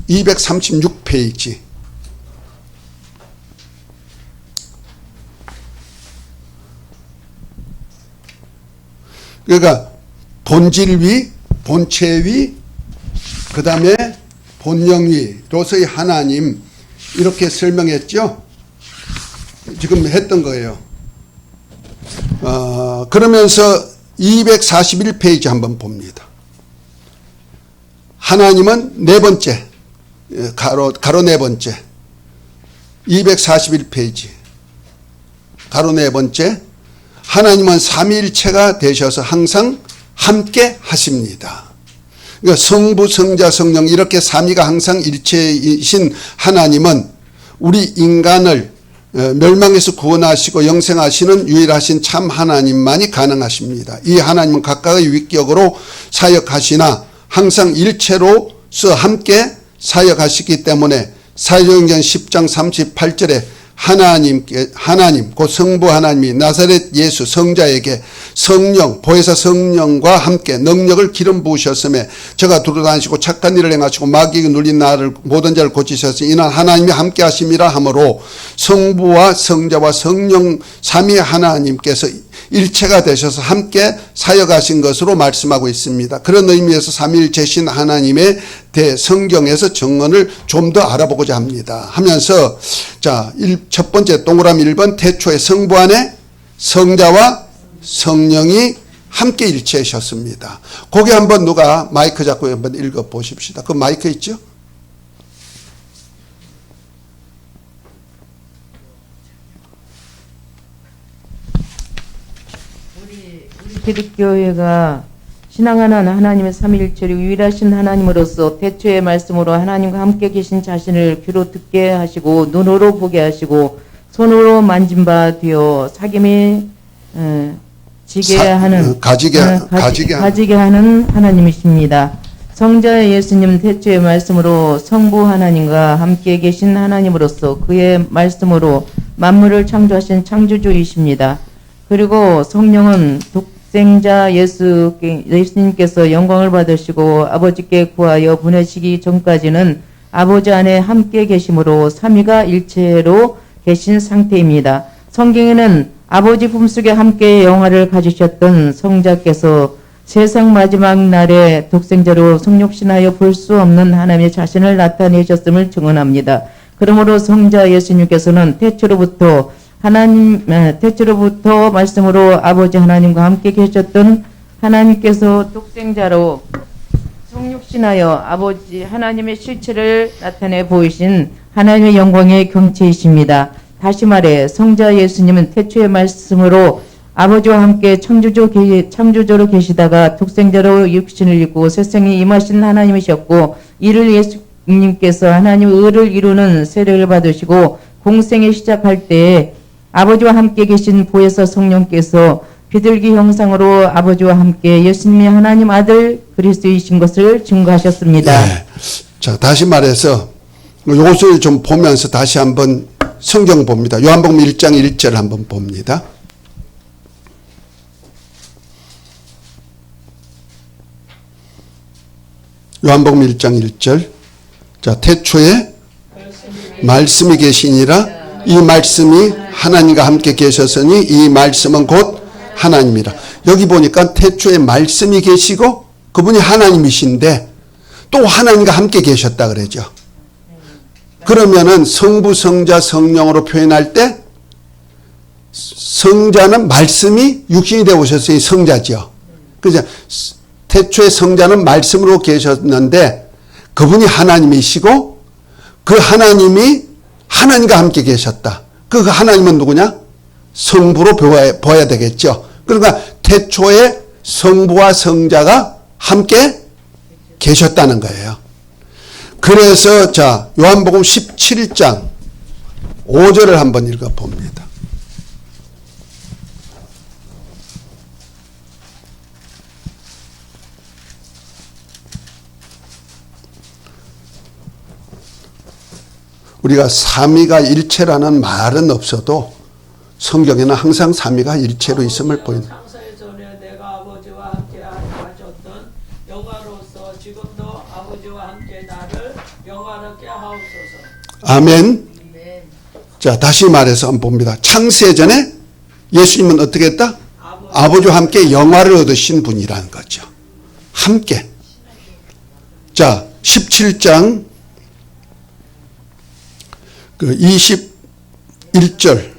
236페이지. 그러니까 본질위, 본체위, 그 다음에 본영위로서의 하나님 이렇게 설명했죠. 지금 했던 거예요. 그러면서 241페이지 한번 봅니다. 하나님은 네 번째, 가로 네 번째, 241페이지, 가로 네 번째, 하나님은 삼위일체가 되셔서 항상 함께 하십니다. 그러니까 성부, 성자, 성령 이렇게 삼위가 항상 일체이신 하나님은 우리 인간을 멸망에서 구원하시고 영생하시는 유일하신 참 하나님만이 가능하십니다. 이 하나님은 각각의 위격으로 사역하시나 항상 일체로서 함께 사역하시기 때문에 사도행전 10장 38절에 하나님 곧 성부 하나님이 나사렛 예수 성자에게 성령 보혜사 성령과 함께 능력을 기름 부으셨음에 저가 두루다니시고 착한 일을 행하시고 마귀에게 눌린 나를 모든 자를 고치셨으니 이는 하나님이 함께 하심이라 하므로 성부와 성자와 성령 삼위 하나님께서 일체가 되셔서 함께 사역하신 것으로 말씀하고 있습니다. 그런 의미에서 삼위일체신 하나님에 대해 성경에서 정언을 좀 더 알아보고자 합니다. 하면서 자, 첫 번째 동그라미 1번 태초에 성부 안에 성자와 성령이 함께 일체하셨습니다. 거기 한번 누가 마이크 잡고 한번 읽어 보십시다. 그 마이크 있죠? 우리 기독교회가 신앙하는 하나님의 삼위일체로 유일하신 하나님으로서 태초의 말씀으로 하나님과 함께 계신 자신을 귀로 듣게 하시고 눈으로 보게 하시고 손으로 만진 바 되어 사귐이 가지게 하는 하나님이십니다. 성자 예수님 태초의 말씀으로 성부 하나님과 함께 계신 하나님으로서 그의 말씀으로 만물을 창조하신 창조주이십니다. 그리고 성령은 독생자 예수님께서 영광을 받으시고 아버지께 구하여 보내시기 전까지는 아버지 안에 함께 계심으로 삼위가 일체로 계신 상태입니다. 성경에는 아버지 품속에 함께 영화를 가지셨던 성자께서 세상 마지막 날에 독생자로 성육신하여 볼 수 없는 하나님의 자신을 나타내셨음을 증언합니다. 그러므로 성자 예수님께서는 태초로부터 말씀으로 아버지 하나님과 함께 계셨던 하나님께서 독생자로 성육신하여 아버지 하나님의 실체를 나타내 보이신 하나님의 영광의 경체이십니다. 다시 말해 성자 예수님은 태초의 말씀으로 아버지와 함께 창조주로 계시다가 독생자로 육신을 입고 세상에 임하신 하나님이셨고 이를 예수님께서 하나님의 의를 이루는 세례를 받으시고 공생에 시작할 때에 아버지와 함께 계신 보혜사 성령께서 비둘기 형상으로 아버지와 함께 예수님이 하나님 아들 그리스도이신 것을 증거하셨습니다. 네. 자, 다시 말해서 요것을 좀 보면서 다시 한번 성경 봅니다. 요한복음 1장 1절 한번 봅니다. 요한복음 1장 1절. 자, 태초에 말씀이 계시니라 이 말씀이 하나님과 함께 계셨으니 이 말씀은 곧 하나님이라. 여기 보니까 태초에 말씀이 계시고 그분이 하나님이신데 또 하나님과 함께 계셨다 그러죠. 그러면은 성부, 성자, 성령으로 표현할 때 성자는 말씀이 육신이 되어 오셨으니 성자죠. 그죠? 태초에 성자는 말씀으로 계셨는데 그분이 하나님이시고 그 하나님이 하나님과 함께 계셨다. 그 하나님은 누구냐? 성부로 보아야 되겠죠. 그러니까 태초에 성부와 성자가 함께 계셨다는 거예요. 그래서 자, 요한복음 17장 5절을 한번 읽어 봅니다. 우리가 삼위가 일체라는 말은 없어도 성경에는 항상 삼위가 일체로 있음을 보이는. 창세기 전에 내가 아버지와 함께 하셨던 영화로서 지금도 아버지와 함께 나를 영화롭게 하옵소서. 아멘. 자, 다시 말해서 한번 봅니다. 창세 전에 예수님은 어떻게 했다? 아버지와 함께 영화를 얻으신 분이라는 거죠. 함께. 자, 17장 그 21절.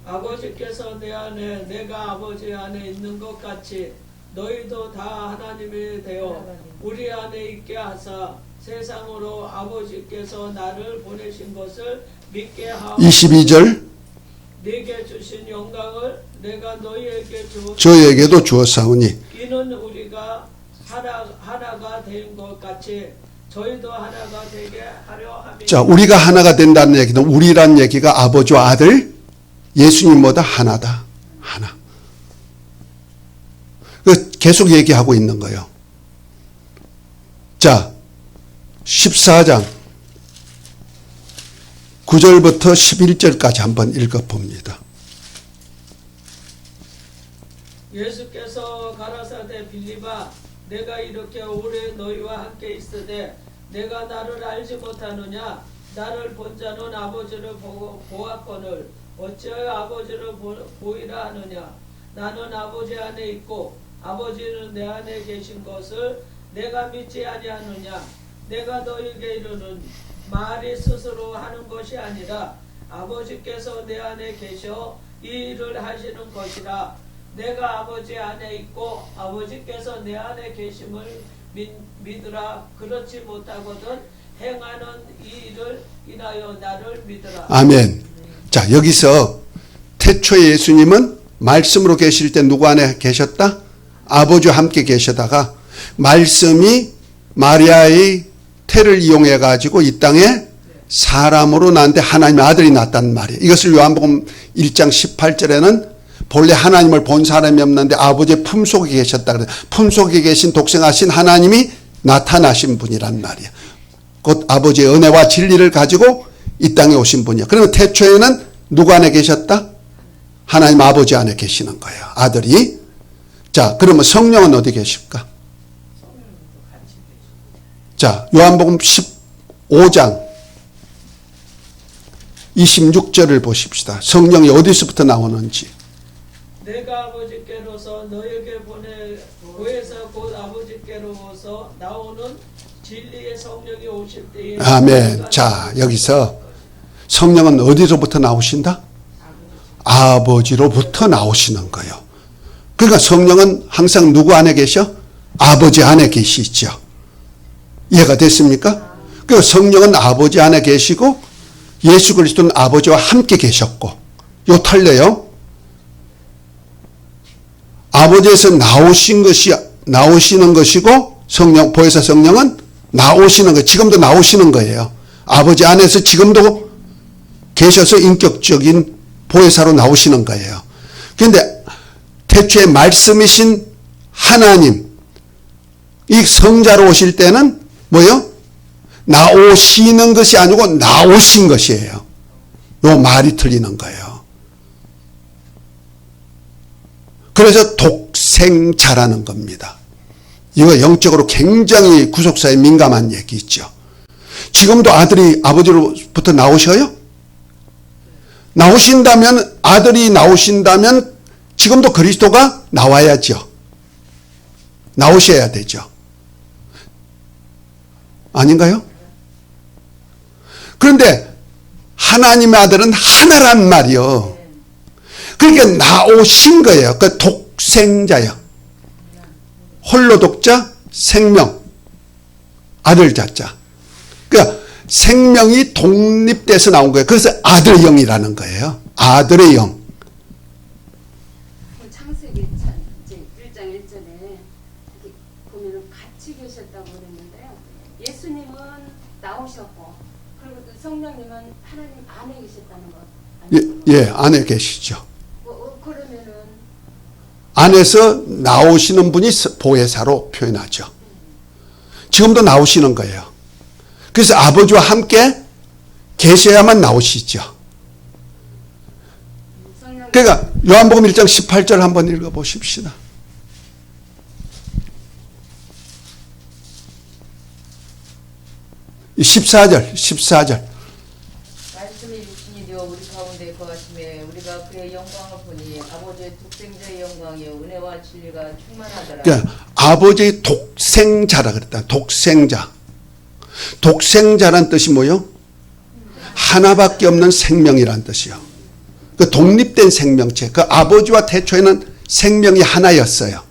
아버지께서 내 안에 내가 아버지 안에 있는 것 같이 너희도 다 하나님이 되어 우리 안에 있게 하사 세상으로 아버지께서 나를 보내신 것을 믿게 하옵소서. 22절. 네게 주신 영광을 내가 너희에게 저에게도 주었사오니 이는 우리가 하나가 된 것 같이 저희도 하나가 되게 하려 함이니라. 자, 우리가 하나가 된다는 얘기는 우리란 얘기가 아버지와 아들 예수님보다 하나다. 하나. 계속 얘기하고 있는 거예요. 자, 14장 9절부터 11절까지 한번 읽어봅니다. 예수께서 가라사대 빌립아 내가 이렇게 오래 너희와 함께 있으되 내가 나를 알지 못하느냐? 나를 본 자는 아버지를 보았거늘 어찌하여 아버지를 보이라 하느냐. 나는 아버지 안에 있고 아버지는 내 안에 계신 것을 내가 믿지 아니하느냐. 내가 너에게 이르는 말이 스스로 하는 것이 아니라 아버지께서 내 안에 계셔 이 일을 하시는 것이라. 내가 아버지 안에 있고 아버지께서 내 안에 계심을 믿으라. 그렇지 못하거든 행하는 이 일을 인하여 나를 믿으라. 아멘. 자, 여기서 태초에 예수님은 말씀으로 계실 때 누구 안에 계셨다? 아버지와 함께 계시다가 말씀이 마리아의 태를 이용해 가지고 이 땅에 사람으로 났는데 하나님의 아들이 났단 말이에요. 이것을 요한복음 1장 18절에는 본래 하나님을 본 사람이 없는데 아버지의 품속에 계셨다 그래요. 품속에 계신 독생하신 하나님이 나타나신 분이란 말이에요. 곧 아버지의 은혜와 진리를 가지고 이 땅에 오신 분이에요. 그러면 태초에는 누구 안에 계셨다? 하나님 아버지 안에 계시는 거예요. 아들이. 자, 그러면 성령은 어디 계실까? 자, 요한복음 15장 26절을 보십시다. 성령이 어디서부터 나오는지. 내가 아버지께로서 너에게 보내서 곧 아버지께로서 나오는 진리의 성령이 오실 때에 아멘. 자, 여기서 성령은 어디로부터 나오신다? 아버지로부터 나오시는 거예요. 그러니까 성령은 항상 누구 안에 계셔? 아버지 안에 계시죠. 이해가 됐습니까? 그러니까 성령은 아버지 안에 계시고 예수 그리스도는 아버지와 함께 계셨고, 요 틀려요. 아버지에서 나오시는 것이고 성령, 보혜사 성령은 나오시는 거, 지금도 나오시는 거예요. 아버지 안에서 지금도 계셔서 인격적인 보혜사로 나오시는 거예요. 그런데 태초에 말씀이신 하나님, 이 성자로 오실 때는 뭐요? 나오시는 것이 아니고 나오신 것이에요. 요 말이 틀리는 거예요. 그래서 독생자라는 겁니다. 이거 영적으로 굉장히 구속사에 민감한 얘기죠. 지금도 아들이 아버지로부터 나오셔요? 나오신다면, 아들이 나오신다면 지금도 그리스도가 나와야죠. 나오셔야 되죠. 아닌가요? 그런데 하나님의 아들은 하나란 말이요. 그러니까 나오신 거예요. 그 독생자요. 홀로 독자, 생명, 아들 자자. 그러니까 생명이 독립돼서 나온 거예요. 그래서 아들의 영이라는 거예요. 아들의 영. 창세기 1장 1절에 보면 같이 계셨다고 그랬는데요. 예수님은 나오셨고 그리고 또 성령님은 하나님 안에 계셨다는 것 아니에요? 예, 안에 계시죠. 그러면은 안에서 나오시는 분이 보혜사로 표현하죠. 지금도 나오시는 거예요. 그래서 아버지와 함께 계셔야만 나오시죠. 그러니까 요한복음 1장 18절 한번 읽어보십시다. 이 14절. 말씀이 육신이 되어 우리 가운데 거하심에 우리가 그의 영광을 보니 아버지의 독생자의 영광이요 은혜와 진리가 충만하더라. 그러니까 아버지의 독생자라 그랬다. 독생자. 독생자란 뜻이 뭐요? 하나밖에 없는 생명이란 뜻이요. 그 독립된 생명체. 그 아버지와 태초에는 생명이 하나였어요.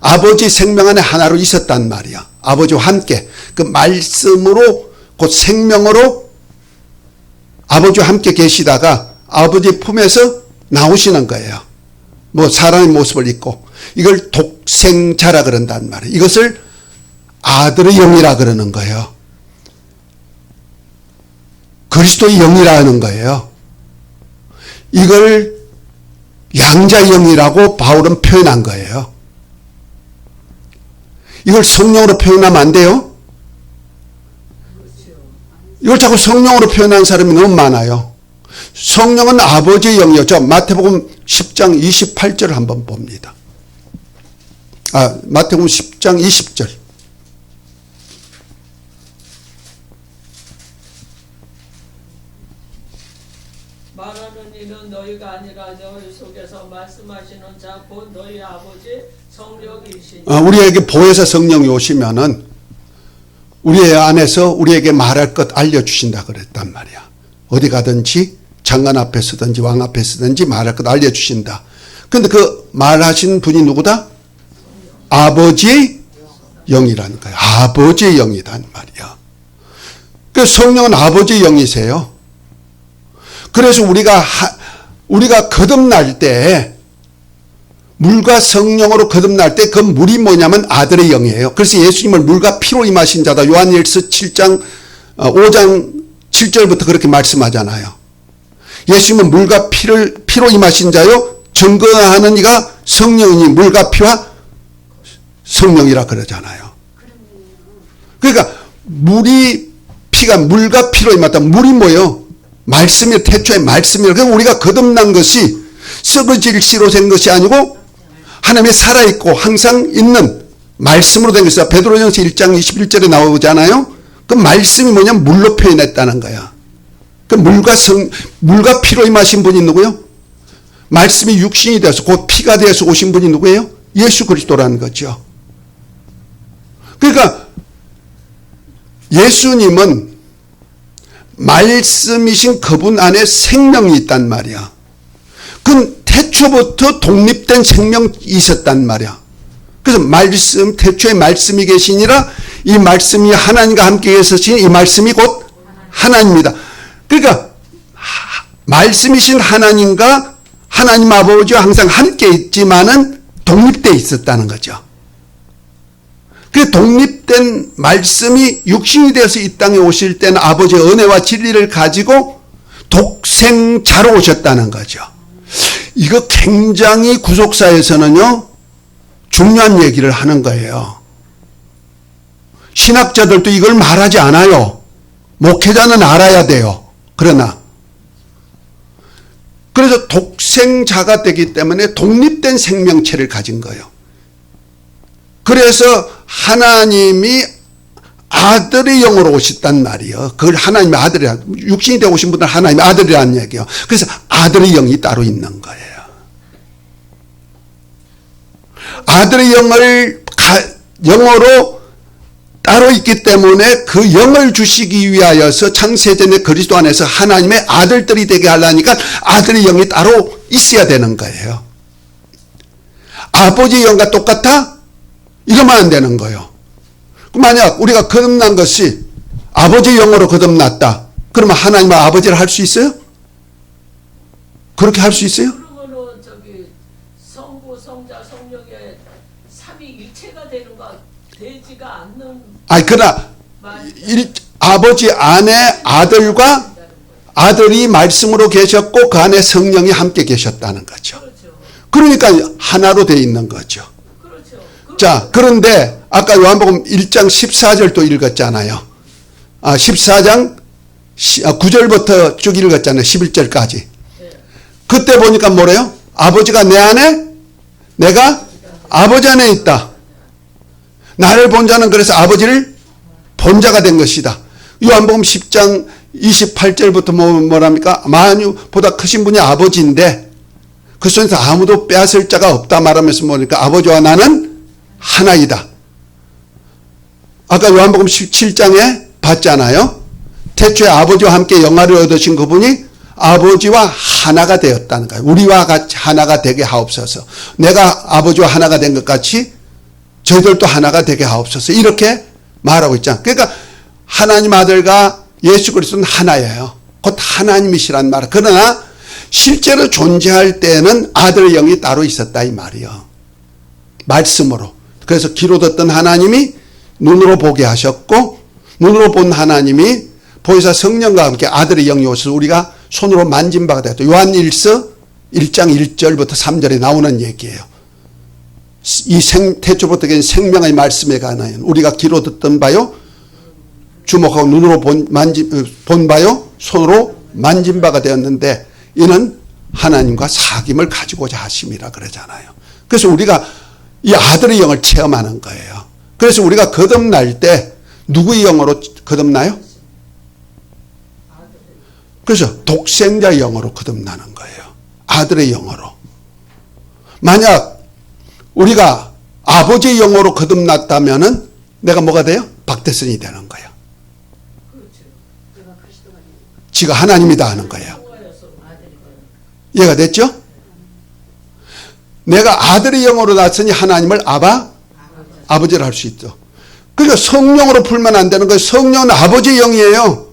아버지 생명 안에 하나로 있었단 말이야. 아버지와 함께 그 말씀으로 곧 생명으로 아버지와 함께 계시다가 아버지 품에서 나오시는 거예요. 뭐 사람의 모습을 입고 이걸 독생자라 그런단 말이에요. 이것을 아들의 영이라 그러는 거예요. 그리스도의 영이라는 거예요. 이걸 양자의 영이라고 바울은 표현한 거예요. 이걸 성령으로 표현하면 안 돼요. 이걸 자꾸 성령으로 표현하는 사람이 너무 많아요. 성령은 아버지의 영이요. 저 마태복음 10장 28절을 한번 봅니다. 마태복음 10장 20절. 말하는 이는 너희가 아니라 너희 속에서 말씀하시는 자 곧 너희 아버지 성령이시니. 우리에게 보혜사 성령이 오시면은 우리 안에서 우리에게 말할 것 알려주신다 그랬단 말이야. 어디 가든지 장관 앞에 서든지 왕 앞에 서든지 말할 것 알려주신다. 근데 그 말하신 분이 누구다? 아버지의 영이라는 거야. 아버지의 영이란 말이야. 그 성령은 아버지의 영이세요. 그래서 우리가 거듭날 때, 물과 성령으로 거듭날 때 그 물이 뭐냐면 아들의 영이에요. 그래서 예수님을 물과 피로 임하신 자다. 요한일서 5장 7절부터 그렇게 말씀하잖아요. 예수님은 물과 피로 임하신 자요. 증거하는 이가 성령이니 물과 피와 성령이라 그러잖아요. 그러니까 피가 물과 피로 임했다. 물이 뭐예요? 말씀이 태초에 말씀이라. 그러니까 우리가 거듭난 것이 썩어질 씨로 된 것이 아니고 하나님이 살아있고 항상 있는 말씀으로 된 것이다. 베드로전서 1장 21절에 나오잖아요. 그 말씀이 뭐냐면 물로 표현했다는 거야. 그 물과 피로 임하신 분이 누구요? 말씀이 육신이 되어서 곧 피가 되어서 오신 분이 누구예요? 예수 그리스도라는 거죠. 그러니까 예수님은 말씀이신 그분 안에 생명이 있단 말이야. 그건 태초부터 독립된 생명이 있었단 말이야. 그래서 태초에 말씀이 계시니라 이 말씀이 하나님과 함께 계시니 이 말씀이 곧 하나님이다. 그러니까 말씀이신 하나님과 하나님 아버지와 항상 함께 있지만은 독립되어 있었다는 거죠. 그 독립된 말씀이 육신이 되어서 이 땅에 오실 때는 아버지의 은혜와 진리를 가지고 독생자로 오셨다는 거죠. 이거 굉장히 구속사에서는요, 중요한 얘기를 하는 거예요. 신학자들도 이걸 말하지 않아요. 목회자는 알아야 돼요. 그래서 독생자가 되기 때문에 독립된 생명체를 가진 거예요. 그래서 하나님이 아들의 영으로 오셨단 말이에요. 그걸 하나님의 아들이라, 육신이 되어 오신 분들은 하나님의 아들이라는 얘기예요. 그래서 아들의 영이 따로 있는 거예요. 아들의 영으로 따로 있기 때문에 그 영을 주시기 위하여서 창세전에 그리스도 안에서 하나님의 아들들이 되게 하려니까 아들의 영이 따로 있어야 되는 거예요. 아버지의 영과 똑같아? 이러면 안 되는 거예요. 만약 우리가 거듭난 것이 아버지의 영으로 거듭났다. 그러면 하나님과 아버지를 할 수 있어요? 그렇게 할 수 있어요? 그러면은 성부, 성자, 성령의 삼위일체가 되는 거 되지가 않는. 그러나 아버지 안에 아들이 말씀으로 계셨고 그 안에 성령이 함께 계셨다는 거죠. 그렇죠. 그러니까 하나로 되어 있는 거죠. 그렇죠. 자, 그런데 아까 요한복음 1장 14절 또 읽었잖아요. 14장 9절부터 쭉 읽었잖아요. 11절까지. 네. 그때 보니까 뭐래요? 아버지가 내 안에, 내가 아버지 안에 있다. 나를 본 자는 그래서 아버지를 본 자가 된 것이다. 요한복음 10장 28절부터 뭐랍니까? 만유보다 크신 분이 아버지인데 그 손에서 아무도 빼앗을 자가 없다 말하면서 뭐니까 아버지와 나는 하나이다. 아까 요한복음 17장에 봤잖아요. 태초에 아버지와 함께 영화를 얻으신 그분이 아버지와 하나가 되었다는 거예요. 우리와 같이 하나가 되게 하옵소서. 내가 아버지와 하나가 된 것 같이 저희들도 하나가 되게 하옵소서. 이렇게 말하고 있잖아요. 그러니까 하나님 아들과 예수 그리스도는 하나예요. 곧 하나님이시란 말. 그러나 실제로 존재할 때는 아들의 영이 따로 있었다 이 말이요. 말씀으로. 그래서 귀로 듣던 하나님이 눈으로 보게 하셨고 눈으로 본 하나님이 보혜사 성령과 함께 아들의 영이 오셔서 우리가 손으로 만진 바가 되었다. 요한일서 1장 1절부터 3절에 나오는 얘기예요. 이 태초부터 생명의 말씀에 관하여 우리가 귀로 듣던 바요 주목하고 눈으로 본 바요 손으로 만진 바가 되었는데 이는 하나님과 사귐을 가지고자 하심이라 그러잖아요. 그래서 우리가 이 아들의 영을 체험하는 거예요. 그래서 우리가 거듭날 때 누구의 영으로 거듭나요? 그래서 독생자 영으로 거듭나는 거예요. 아들의 영으로. 만약 우리가 아버지의 영으로 거듭났다면은 내가 뭐가 돼요? 박태선이 되는 거예요. 내가 그리스도가 되는 거예요. 지가 하나님이다 하는 거예요. 성화여서 이해가 됐죠? 내가 아들의 영으로 났으니 하나님을 아버지를 할 수 있죠. 그러니까 성령으로 풀면 안 되는 거예요. 성령은 아버지의 영이에요.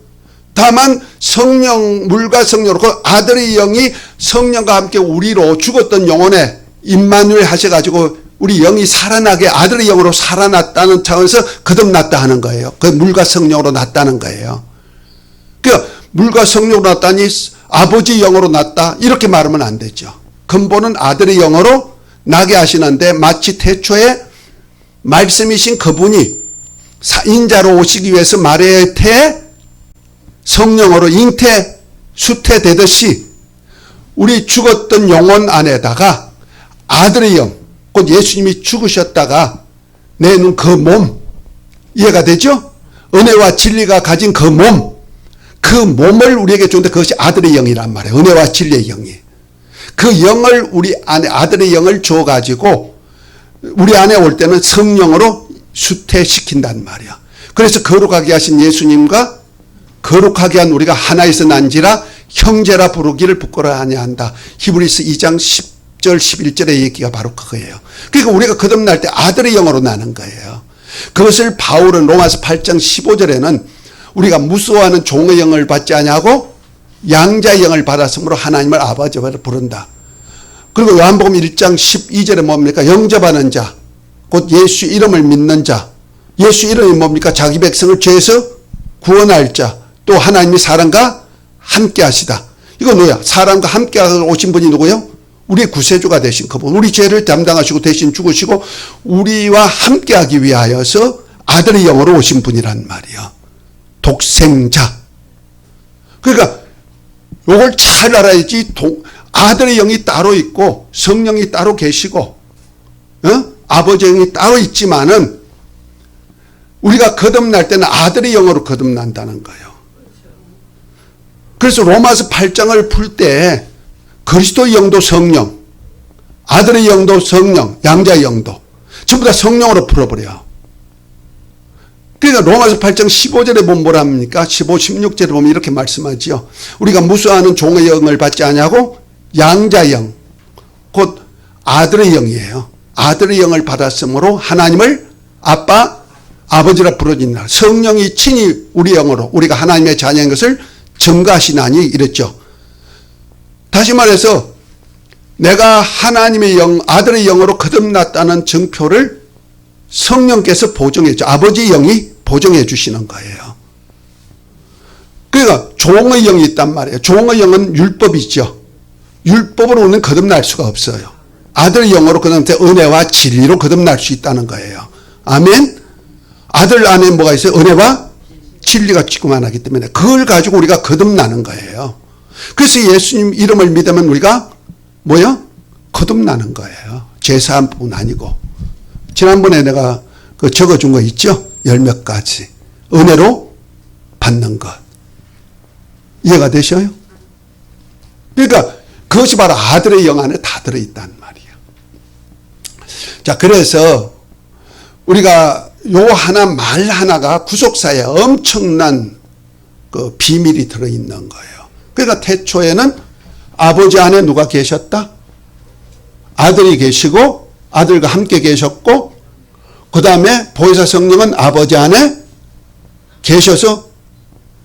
다만 성령, 물과 성령으로 그 아들의 영이 성령과 함께 우리로 죽었던 영혼에 임마누엘 하셔가지고 우리 영이 살아나게 아들의 영으로 살아났다는 차원에서 거듭났다 하는 거예요. 그 물과 성령으로 났다는 거예요. 그러니까 물과 성령으로 났다니 아버지 영으로 났다 이렇게 말하면 안 되죠. 근본은 아들의 영으로 나게 하시는데 마치 태초에 말씀이신 그분이 인자로 오시기 위해서 마리아의 태에 성령으로 수태되듯이 우리 죽었던 영혼 안에다가 아들의 영, 곧 예수님이 죽으셨다가 내는 그 몸, 이해가 되죠? 은혜와 진리가 가진 그 몸, 그 몸을 우리에게 주는데 그것이 아들의 영이란 말이에요. 은혜와 진리의 영이. 그 영을 우리 안에 아들의 영을 줘가지고 우리 안에 올 때는 성령으로 수태시킨단 말이야. 그래서 거룩하게 하신 예수님과 거룩하게 한 우리가 하나에서 난지라 형제라 부르기를 부끄러워하냐 한다. 히브리서 2장 10절 11절의 얘기가 바로 그거예요. 그러니까 우리가 거듭날 때 아들의 영으로 나는 거예요. 그것을 바울은 로마서 8장 15절에는 우리가 무수하는 종의 영을 받지 아니하고 양자의 영을 받았으므로 하나님을 아버지로 부른다. 그리고 요한복음 1장 12절에 뭡니까? 영접하는 자, 곧 예수 이름을 믿는 자. 예수 이름이 뭡니까? 자기 백성을 죄에서 구원할 자. 또 하나님이 사람과 함께 하시다. 이거 뭐야? 사람과 함께 오신 분이 누구예요? 우리의 구세주가 되신 그분. 우리 죄를 담당하시고 대신 죽으시고 우리와 함께 하기 위하여서 아들의 영으로 오신 분이란 말이에요. 독생자. 그러니까 요걸 잘 알아야지. 아들의 영이 따로 있고 성령이 따로 계시고 아버지의 영이 따로 있지만은 우리가 거듭날 때는 아들의 영으로 거듭난다는 거예요. 그래서 로마서 8장을 풀 때 그리스도의 영도 성령, 아들의 영도 성령, 양자의 영도 전부 다 성령으로 풀어버려요. 그러니까 로마서 8장 15절에 보면 뭐라 합니까? 15, 16절에 보면 이렇게 말씀하지요. 우리가 무수하는 종의 영을 받지 아니하고 양자의 영, 곧 아들의 영이에요. 아들의 영을 받았으므로 하나님을 아버지라 부르짖나. 성령이 친히 우리 영으로 우리가 하나님의 자녀인 것을 증거하시나니 이랬죠. 다시 말해서 내가 하나님의 영, 아들의 영으로 거듭났다는 증표를 성령께서 보증했죠. 아버지의 영이 보증해 주시는 거예요. 그러니까 종의 영이 있단 말이에요. 종의 영은 율법이죠. 율법으로 우리는 거듭날 수가 없어요. 아들의 영으로 거듭날 때 은혜와 진리로 거듭날 수 있다는 거예요. 아멘. 아들 안에 뭐가 있어요? 은혜와 진리가 충만하기 때문에 그걸 가지고 우리가 거듭나는 거예요. 그래서 예수님 이름을 믿으면 우리가 뭐요? 거듭나는 거예요. 제사함뿐 아니고. 지난번에 내가 그 적어준 거 있죠? 10몇 가지. 은혜로 받는 것. 이해가 되셔요? 그러니까 그것이 바로 아들의 영 안에 다 들어있단 말이에요. 자, 그래서 우리가 요 말 하나가 구속사에 엄청난 그 비밀이 들어있는 거예요. 그러니까 태초에는 아버지 안에 누가 계셨다? 아들이 계시고 아들과 함께 계셨고 그 다음에 보혜사 성령은 아버지 안에 계셔서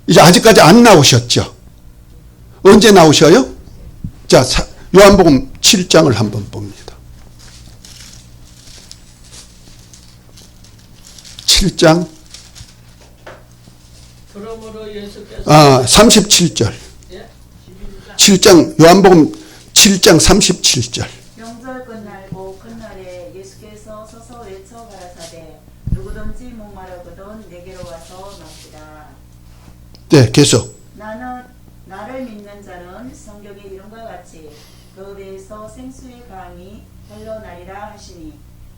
이제 아직까지 안 나오셨죠. 언제 나오셔요? 자, 요한복음 7장을 한번 봅니다. 7장 그러므로 예수께서 37절. 예? 7장 요한복음 7장 37절. 명절 끝날고 그날에 예수께서 서서 외쳐 가라사대 누구든지 목마르거든 내게로 와서 마시라. 네, 계속. 나를 믿는 자는 성경의 이름과 같이 그 배에서 생수의 강이 흘러나리라 하시니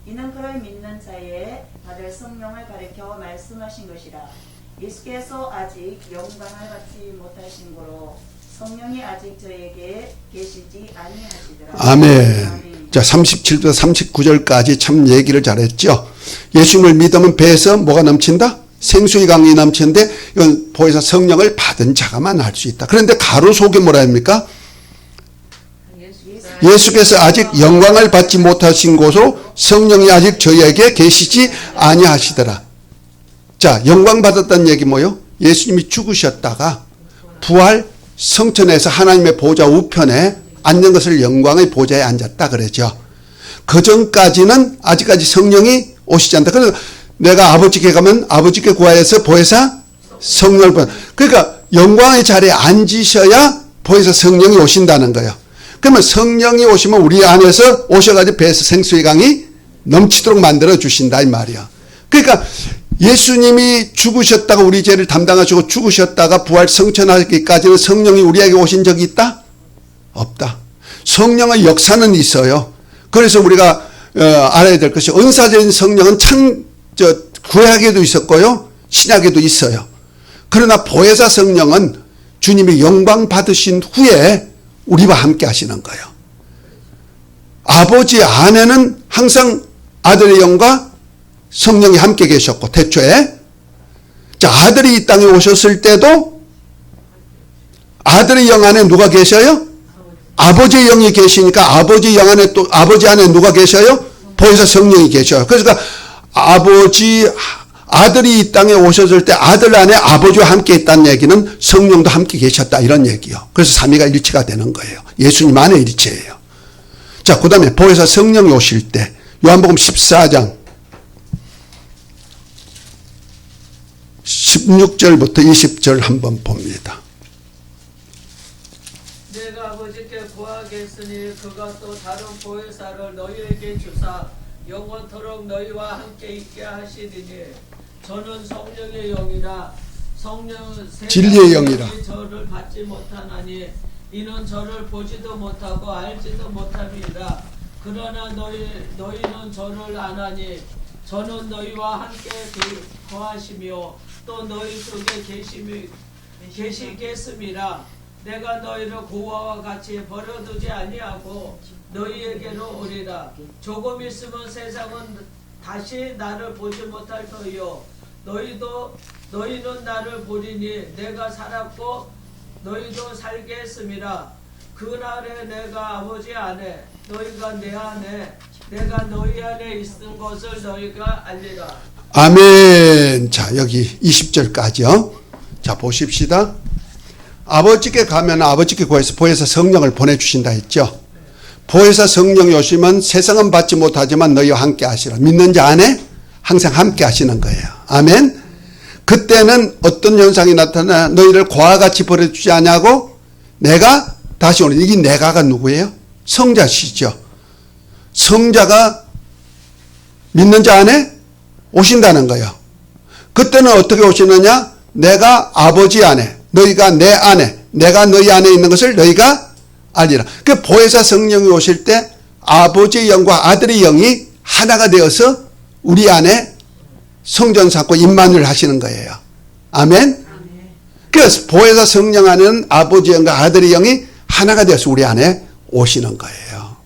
이는 그를 믿는 자의 받을 성령을 가리켜 말씀하신 것이라. 예수께서 아직 영광을 받지 못하신 고로 성령이 아직 저에게 계시지 아니하시더라. 아멘. 자, 37절 39절까지 참 얘기를 잘했죠. 예수님을 믿으면 배에서 뭐가 넘친다? 생수의 강이 넘치는데 이건 보혜사 성령을 받은 자가만 할 수 있다. 그런데 가로 속에 뭐라 합니까? 예수께서 아직 영광을 받지 못하신 곳으로 성령이 아직 저희에게 계시지 아니하시더라. 자, 영광 받았다는 얘기 뭐요? 예수님이 죽으셨다가 부활 성천에서 하나님의 보좌 우편에 앉는 것을 영광의 보좌에 앉았다 그러죠. 그 전까지는 아직까지 성령이 오시지 않는다. 그래서 내가 아버지께 가면 아버지께 구하여서 보혜사 성령을 받아. 그러니까 영광의 자리에 앉으셔야 보혜사 성령이 오신다는 거예요. 그러면 성령이 오시면 우리 안에서 오셔가지고 배에서 생수의 강이 넘치도록 만들어 주신다 이 말이야. 그러니까 예수님이 죽으셨다가 우리 죄를 담당하시고 죽으셨다가 부활 성천하기까지는 성령이 우리에게 오신 적이 있다? 없다. 성령의 역사는 있어요. 그래서 우리가 알아야 될 것이 은사적인 성령은 구약에도 있었고요. 신약에도 있어요. 그러나 보혜사 성령은 주님이 영광 받으신 후에 우리와 함께 하시는 거예요. 아버지 안에는 항상 아들의 영과 성령이 함께 계셨고 태초에 자 아들이 이 땅에 오셨을 때도 아들의 영 안에 누가 계셔요? 아버지의 영이 계시니까 아버지 영 안에 또 아버지 안에 누가 계셔요? 보혜사 성령이 계셔요. 그러니까 아들이 이 땅에 오셨을 때 아들 안에 아버지와 함께 있다는 얘기는 성령도 함께 계셨다 이런 얘기요. 그래서 삼위가 일체가 되는 거예요. 예수님 안에 일체예요. 자, 그 다음에 보혜사 성령이 오실 때 요한복음 14장 16절부터 20절 한번 봅니다. 내가 아버지께 구하겠으니 그가 또 다른 보혜사를 너희에게 주사 영원토록 너희와 함께 있게 하시리니 저는 성령의 영이라 성령은 진리의 영이라 저를 받지 못하나니 이는 저를 보지도 못하고 알지도 못함이라 그러나 너희는 저를 아나니 저는 너희와 함께 거하시며 또 너희 속에 계시겠음이라 내가 너희를 고아와 같이 버려두지 아니하고 너희에게로 오리라. 조금 있으면 세상은 다시 나를 보지 못할 터이요 너희는 나를 보리니 내가 살았고 너희도 살게 했음이라. 그날에 내가 아버지 안에 너희가 내 안에 내가 너희 안에 있는 것을 너희가 알리라. 아멘. 자, 여기 20절까지요. 자, 보십시다. 아버지께 가면 아버지께 구해서 보혜사 성령을 보내주신다 했죠. 보혜사 성령이 오시면 세상은 받지 못하지만 너희와 함께 하시라. 믿는 자 안에 항상 함께 하시는 거예요. 아멘. 그때는 어떤 현상이 나타나 너희를 고아와 같이 버려주지 않냐고 내가 다시 오는 이게 내가가 누구예요? 성자시죠. 성자가 믿는 자 안에 오신다는 거예요. 그때는 어떻게 오시느냐? 내가 아버지 안에 너희가 내 안에 내가 너희 안에 있는 것을 너희가 알리라. 그 보혜사 성령이 오실 때 아버지의 영과 아들의 영이 하나가 되어서 우리 안에 성전 쌓고 임만을 하시는 거예요. 아멘. 그래서 보혜사 성령 안에는 아버지의 영과 아들의 영이 하나가 되어서 우리 안에 오시는 거예요.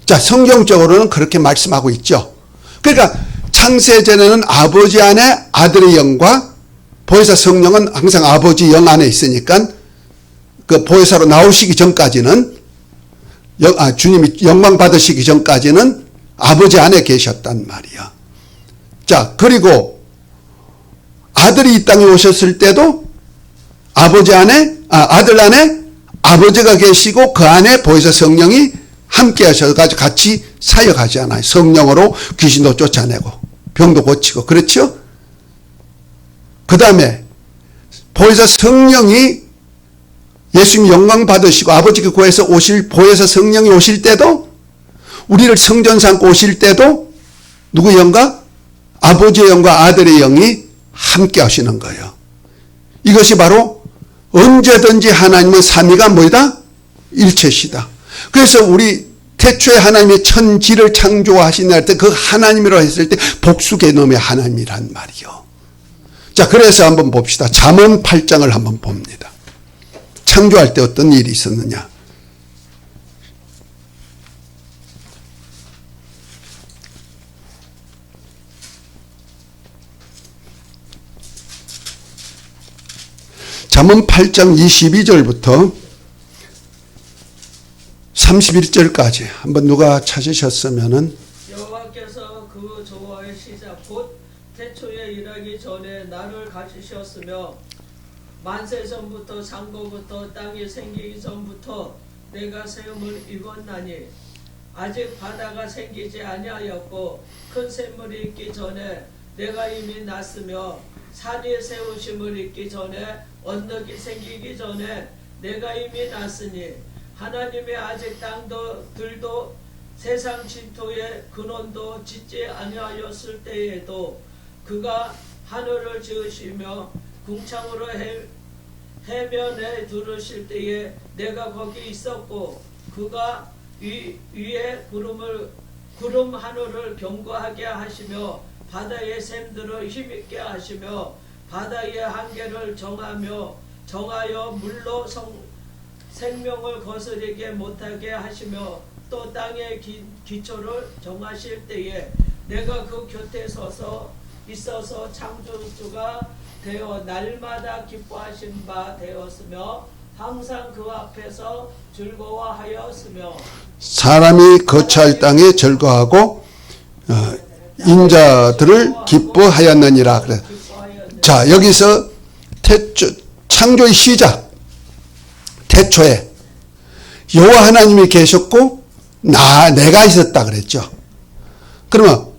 자, 성경적으로는 그렇게 말씀하고 있죠. 그러니까 창세전에는 아버지 안에 아들의 영과 보혜사 성령은 항상 아버지 영 안에 있으니까 그 보혜사로 나오시기 전까지는 주님이 영광 받으시기 전까지는 아버지 안에 계셨단 말이야. 자, 그리고 아들이 이 땅에 오셨을 때도 아버지 안에 아들 안에 아버지가 계시고 그 안에 보혜사 성령이 함께 하셔가지고 같이 사역하잖아요. 성령으로 귀신도 쫓아내고 병도 고치고 그렇죠? 그 다음에 보혜사 성령이 예수님 영광 받으시고 아버지께 구해서 오실 보혜사 성령이 오실 때도 우리를 성전 삼고 오실 때도 누구의 영과? 아버지의 영과 아들의 영이 함께 하시는 거예요. 이것이 바로 언제든지 하나님은 삼위가 뭐다? 일체시다. 그래서 우리 태초에 하나님이 천지를 창조하신 때 그 하나님이라고 했을 때 복수 개념의 하나님이란 말이요. 자, 그래서 한번 봅시다. 잠언 8장을 한번 봅니다. 창조할 때 어떤 일이 있었느냐? 잠언 8장 22절부터 31절까지 한번 누가 찾으셨으면은 여호와께서 그 조화의 시작 곧 태초에 일하기 전에 나를 가지셨으며 만세 전부터 창고부터 땅이 생기기 전부터 내가 세움을 입었나니 아직 바다가 생기지 아니하였고 큰 샘물이 있기 전에 내가 이미 났으며 산이 세우심을 입기 전에 언덕이 생기기 전에 내가 이미 났으니 하나님이 아직 땅도 들도 세상 진토의 근원도 짓지 아니하였을 때에도 그가 하늘을 지으시며 궁창으로 해면에 두르실 때에 내가 거기 있었고 그가 위에 구름 하늘을 견고하게 하시며 바다의 샘들을 힘있게 하시며 바다의 한계를 정하여 물로 생명을 거스르게 못하게 하시며 또 땅의 기초를 정하실 때에 내가 그 곁에 있어서 창조주가 되어 날마다 기뻐하신 바 되었으며 항상 그 앞에서 즐거워하였으며 사람이 거처할 땅에 즐거워하고 인자들을 기뻐하였느니라. 그래. 자, 여기서 창조의 시작, 태초에 여호와 하나님이 계셨고 내가 있었다 그랬죠. 그러면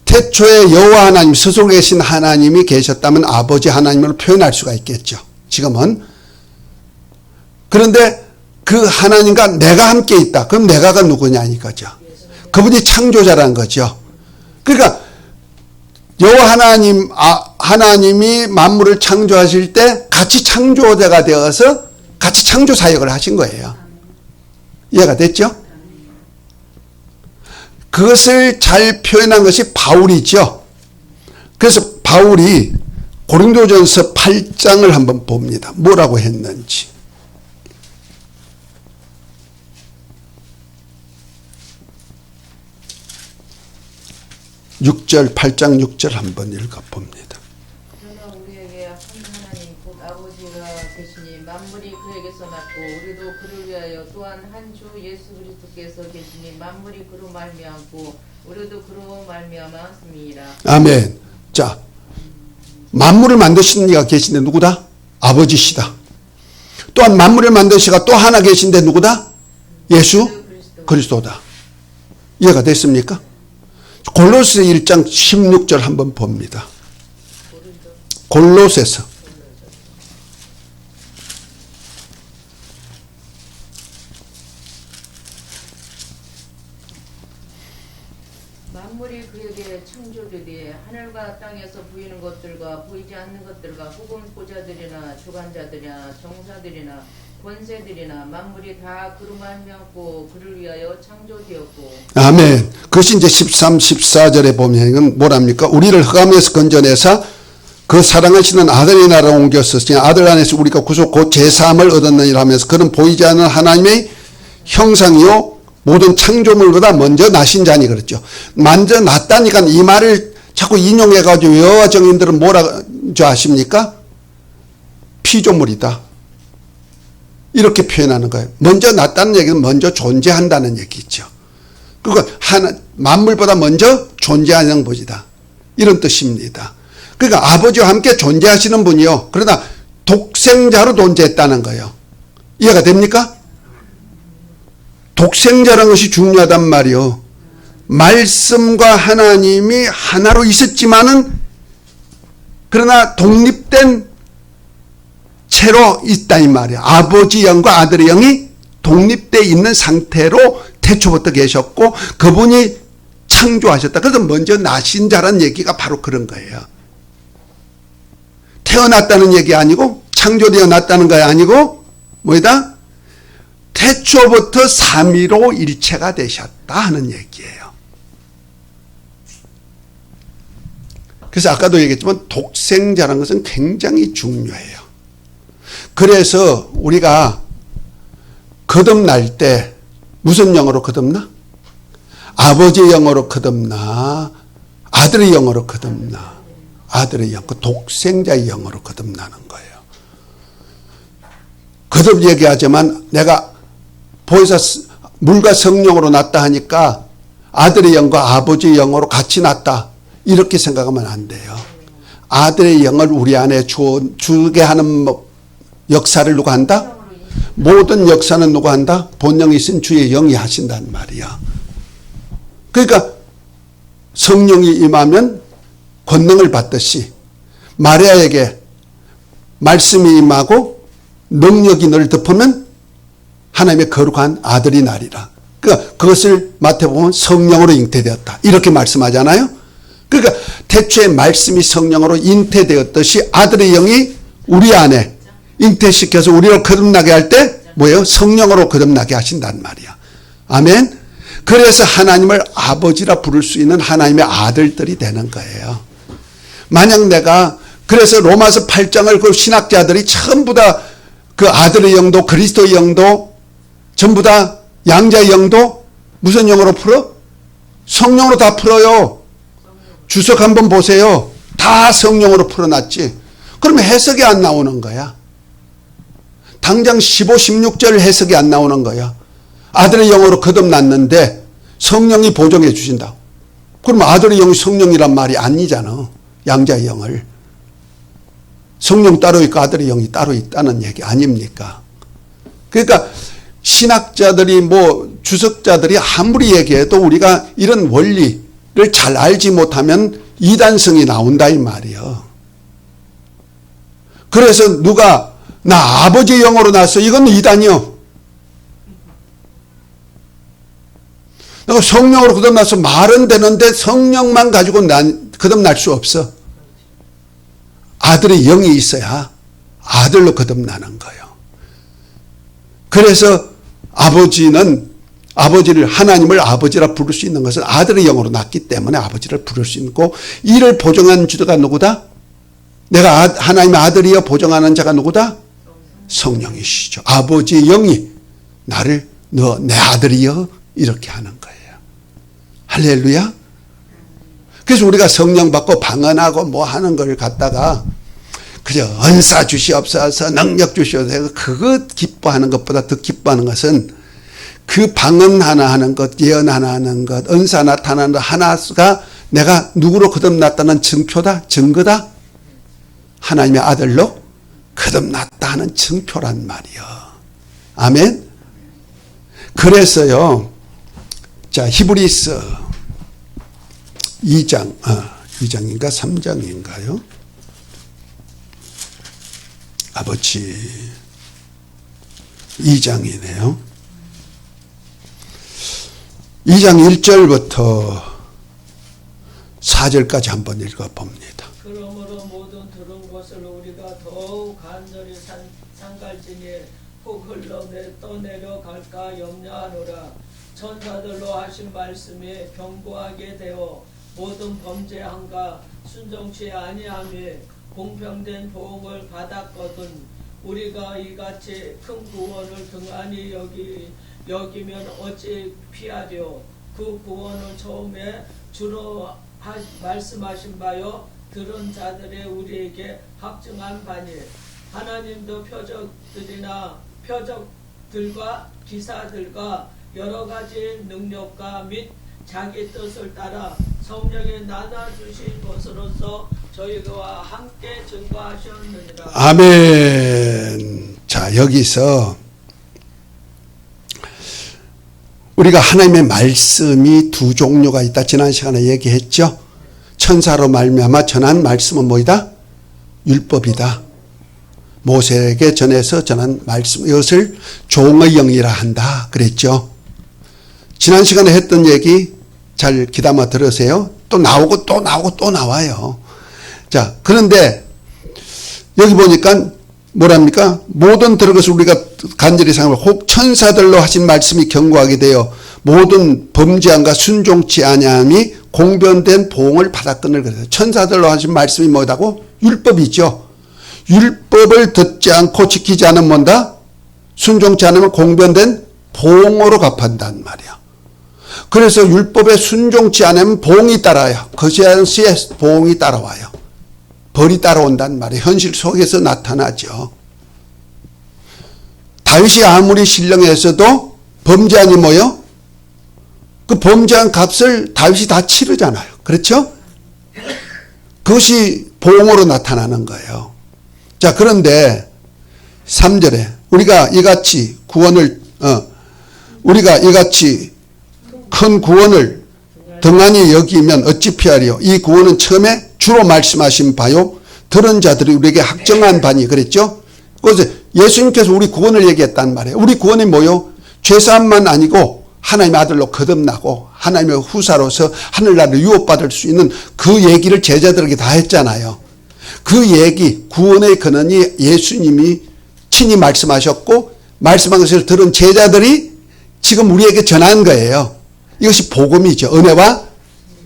태초에 여호와 하나님, 스스로 계신 하나님이 계셨다면 아버지 하나님으로 표현할 수가 있겠죠. 지금은. 그런데 그 하나님과 내가 함께 있다. 그럼 내가가 누구냐 이거죠. 그분이 창조자라는 거죠. 그러니까 여호와 하나님이 만물을 창조하실 때 같이 창조자가 되어서 같이 창조 사역을 하신 거예요. 이해가 됐죠? 그것을 잘 표현한 것이 바울이죠. 그래서 바울이 고린도전서 8장을 한번 봅니다. 뭐라고 했는지. 8장 6절 한번 읽어봅니다. 그러나 우리에게 한 하나님 곧 아버지가 계시니 만물이 그에게서 났고 우리도 그를 위하여 또한 한 주 예수 그리스도께서 계시니 만물이 그로 말미암고 우리도 그로 말미암았음이니라. 아멘. 자, 만물을 만드신 이가 계신데 누구다? 아버지시다. 또한 만물을 만드시가 또 하나 계신데 누구다? 예수 그리스도다. 이해가 됐습니까? 골로새 1장 16절 한번 봅니다. 골로새서 만물이 그에게 창조되되 하늘과 땅에서 보이는 것들과 보이지 않는 것들과 혹은 보좌들이나 주관자들이나 정사들이나 권세들이나 만물이 다 그로 말미암고 그를 위하여 창조되었고. 아멘. 그것이 이제 13, 14절에 보면 뭐랍니까? 우리를 흑암에서 건져내사 그 사랑하시는 아들의 나라로 옮겼으니 아들 안에서 우리가 구속 곧 제사함을 얻었느니라 하면서 그는 보이지 않는 하나님의 형상이요 모든 창조물보다 먼저 나신 자니 그랬죠. 먼저 났다니까 이 말을 자꾸 인용해가지고 여호와 정인들은 뭐라고 아십니까? 피조물이다. 이렇게 표현하는 거예요. 먼저 났다는 얘기는 먼저 존재한다는 얘기죠. 그리고 만물보다 먼저 존재하는 분이다. 이런 뜻입니다. 그러니까 아버지와 함께 존재하시는 분이요. 그러나 독생자로 존재했다는 거예요. 이해가 됩니까? 독생자라는 것이 중요하단 말이요. 말씀과 하나님이 하나로 있었지만은 그러나 독립된 채로 있다 이 말이야. 아버지 영과 아들의 영이 독립되어 있는 상태로 태초부터 계셨고 그분이 창조하셨다. 그래서 먼저 나신 자란 얘기가 바로 그런 거예요. 태어났다는 얘기 아니고 창조되어 났다는 거 아니고 뭐이다? 태초부터 삼위로 일체가 되셨다 하는 얘기예요. 그래서 아까도 얘기했지만 독생자라는 것은 굉장히 중요해요. 그래서 우리가 거듭날 때 무슨 영어로 거듭나? 아버지의 영어로 거듭나? 아들의 영어로 거듭나? 아들의 영, 그 독생자의 영어로 거듭나는 거예요. 거듭 얘기하지만 내가 보혜사 물과 성령으로 났다 하니까 아들의 영과 아버지의 영으로 같이 났다. 이렇게 생각하면 안 돼요. 아들의 영을 우리 안에 주게 하는 역사를 누가 한다? 모든 역사는 누가 한다? 본영이신 주의 영이 하신단 말이야. 그러니까 성령이 임하면 권능을 받듯이 마리아에게 말씀이 임하고 능력이 너를 덮으면 하나님의 거룩한 아들이 나리라. 그러니까 그것을 마태복음은 성령으로 잉태되었다. 이렇게 말씀하잖아요. 그러니까 태초에 말씀이 성령으로 잉태되었듯이 아들의 영이 우리 안에 잉태시켜서 우리를 거듭나게 할 때 뭐예요? 성령으로 거듭나게 하신단 말이야. 아멘. 그래서 하나님을 아버지라 부를 수 있는 하나님의 아들들이 되는 거예요. 만약 내가 그래서 로마서 8장을 그 신학자들이 전부 다 그 아들의 영도 그리스도의 영도 전부 다 양자의 영도 무슨 영어로 풀어? 성령으로 다 풀어요. 주석 한번 보세요. 다 성령으로 풀어놨지. 그러면 해석이 안 나오는 거야. 당장 15, 16절 해석이 안 나오는 거야. 아들의 영으로 거듭났는데 성령이 보정해 주신다. 그럼 아들의 영이 성령이란 말이 아니잖아. 양자의 영을. 성령 따로 있고 아들의 영이 따로 있다는 얘기 아닙니까? 그러니까 신학자들이 주석자들이 아무리 얘기해도 우리가 이런 원리를 잘 알지 못하면 이단성이 나온다 이 말이에요. 그래서 누가 나 아버지의 영으로 났어. 이건 이단이요. 내가 성령으로 거듭나서 말은 되는데 성령만 가지고 거듭날 수 없어. 아들의 영이 있어야 아들로 거듭나는 거예요. 그래서 아버지를 하나님을 아버지라 부를 수 있는 것은 아들의 영으로 났기 때문에 아버지를 부를 수 있고 이를 보정한 주가 누구다? 내가 하나님의 아들이여 보정하는 자가 누구다? 성령이시죠. 아버지의 영이 나를 너 내 아들이여 이렇게 하는 거예요. 할렐루야. 그래서 우리가 성령 받고 방언하고 뭐 하는 걸 갖다가 그저 은사 주시옵소서 능력 주시옵소서 그거 기뻐하는 것보다 더 기뻐하는 것은 그 방언 하나 하는 것 예언 하나 하는 것 은사 나타나는 것 하나가 내가 누구로 거듭났다는 증표다 증거다 하나님의 아들로 거듭났다 하는 증표란 말이요. 아멘. 그래서요. 자 히브리서 2장인가 3장인가요? 아버지 2장이네요. 2장 1절부터 4절까지 한번 읽어봅니다. 그러므로 모든 들은 것을 우리가 더욱 간절히 상갈지니 혹 흘러 떠내려갈까 염려하노라. 천사들로 하신 말씀이 경고하게 되어 모든 범죄함과 순종치 아니함에 공평된 보응을 받았거든 우리가 이같이 큰 구원을 등한히 여기면 어찌 피하리요. 그 구원을 처음에 주로 말씀하신 바요 들은 자들의 우리에게 확증한 바니 하나님도 표적들과 기사들과 여러 가지 능력과 및 자기 뜻을 따라 성령에 나눠주신 것으로서 저희와 함께 증거하셨느니라. 아멘. 자 여기서 우리가 하나님의 말씀이 두 종류가 있다. 지난 시간에 얘기했죠. 천사로 말미암아 전한 말씀은 뭐이다? 율법이다. 모세에게 전해서 전한 말씀 이것을 종의 영이라 한다 그랬죠. 지난 시간에 했던 얘기 잘 귀담아 들으세요. 또 나오고 또 나오고 또 나와요. 자 그런데 여기 보니까 뭐랍니까? 모든 들은 것을 우리가 간절히 상하고 혹 천사들로 하신 말씀이 경고하게 되어 모든 범죄함과 순종치 아니함이 공변된 보응을 받았거늘 그래서 천사들로 하신 말씀이 뭐다고? 율법이죠. 율법을 듣지 않고 지키지 않으면 뭔다? 순종치 않으면 공변된 봉으로 갚한단 말이야. 그래서 율법에 순종치 않으면 봉이 따라요. 그것이 봉이 따라와요. 벌이 따라온단 말이에요. 현실 속에서 나타나죠. 다윗이 아무리 신령했어도 범죄하니 뭐요? 그 범죄한 값을 다윗이 다 치르잖아요. 그렇죠? 그것이 봉으로 나타나는 거예요. 자, 그런데 3절에 우리가 이같이 큰 구원을 등한히 여기면 어찌 피하리요? 이 구원은 처음에 주로 말씀하신 바요. 들은 자들이 우리에게 확정한 바니 그랬죠? 그래서 예수님께서 우리 구원을 얘기했단 말이에요. 우리 구원이 뭐요? 죄사함만 아니고 하나님의 아들로 거듭나고 하나님의 후사로서 하늘나라를 유업받을 수 있는 그 얘기를 제자들에게 다 했잖아요. 그 얘기, 구원의 근원이 예수님이 친히 말씀하셨고 말씀한 것을 들은 제자들이 지금 우리에게 전한 거예요. 이것이 복음이죠. 은혜와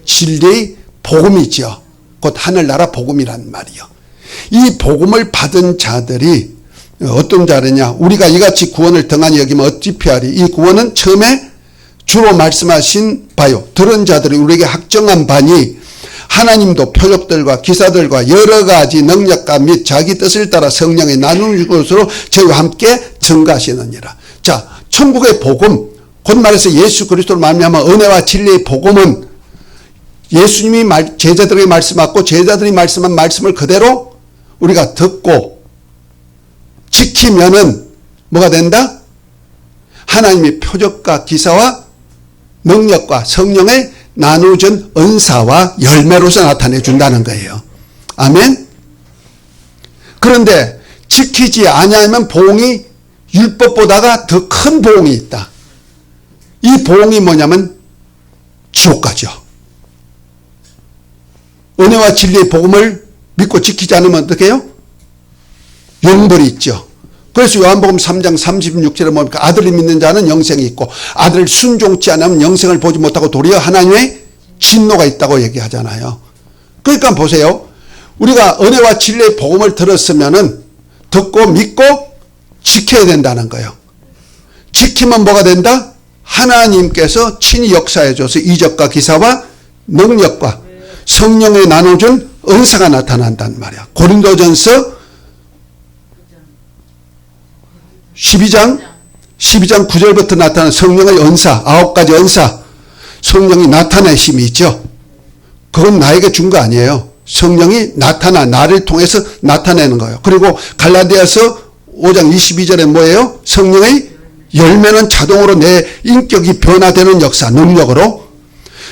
진리의 복음이죠. 곧 하늘나라 복음이란 말이요. 이 복음을 받은 자들이 어떤 자느냐? 우리가 이같이 구원을 등한히 여기면 어찌 피하리? 이 구원은 처음에 주로 말씀하신 바요. 들은 자들이 우리에게 확정한 바니 하나님도 표적들과 기사들과 여러 가지 능력과 및 자기 뜻을 따라 성령에 나누는 것으로 저희와 함께 증가하시느니라. 자, 천국의 복음, 곧 말해서 예수 그리스도로 말미암아 은혜와 진리의 복음은 예수님이 제자들에게 말씀하고 제자들이 말씀한 말씀을 그대로 우리가 듣고 지키면은 뭐가 된다? 하나님의 표적과 기사와 능력과 성령의 나누어진 은사와 열매로서 나타내 준다는 거예요. 아멘. 그런데 지키지 아니하면 보응이 율법보다가 더 큰 보응이 있다. 이 보응이 뭐냐면 지옥 가죠. 은혜와 진리의 복음을 믿고 지키지 않으면 어떻게 해요? 영벌이 있죠. 그래서 요한복음 3장 36절에 보면 아들을 믿는 자는 영생이 있고 아들을 순종치 않으면 영생을 보지 못하고 도리어 하나님의 진노가 있다고 얘기하잖아요. 그러니까 보세요. 우리가 은혜와 진리의 복음을 들었으면은 듣고 믿고 지켜야 된다는 거예요. 지키면 뭐가 된다? 하나님께서 친히 역사해줘서 이적과 기사와 능력과 성령에 나눠준 은사가 나타난단 말이야. 고린도전서 12장 9절부터 나타나는 성령의 은사, 9가지 은사, 성령이 나타내심이 있죠. 그건 나에게 준 거 아니에요. 성령이 나를 통해서 나타내는 거예요. 그리고 갈라디아서 5장 22절에 뭐예요? 성령의 열매는 자동으로 내 인격이 변화되는 역사, 능력으로.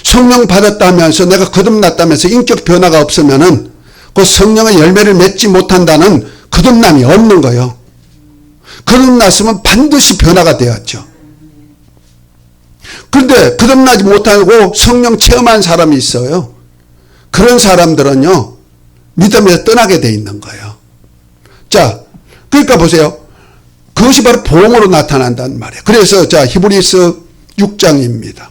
성령 받았다면서 내가 거듭났다면서 인격 변화가 없으면은 그 성령의 열매를 맺지 못한다는 거듭남이 없는 거예요. 거듭났으면 반드시 변화가 되었죠. 그런데 거듭나지 못하고 성령 체험한 사람이 있어요. 그런 사람들은요, 믿음에서 떠나게 돼 있는 거예요. 자, 그러니까 보세요. 그것이 바로 보응으로 나타난단 말이에요. 그래서 자, 히브리서 6장입니다.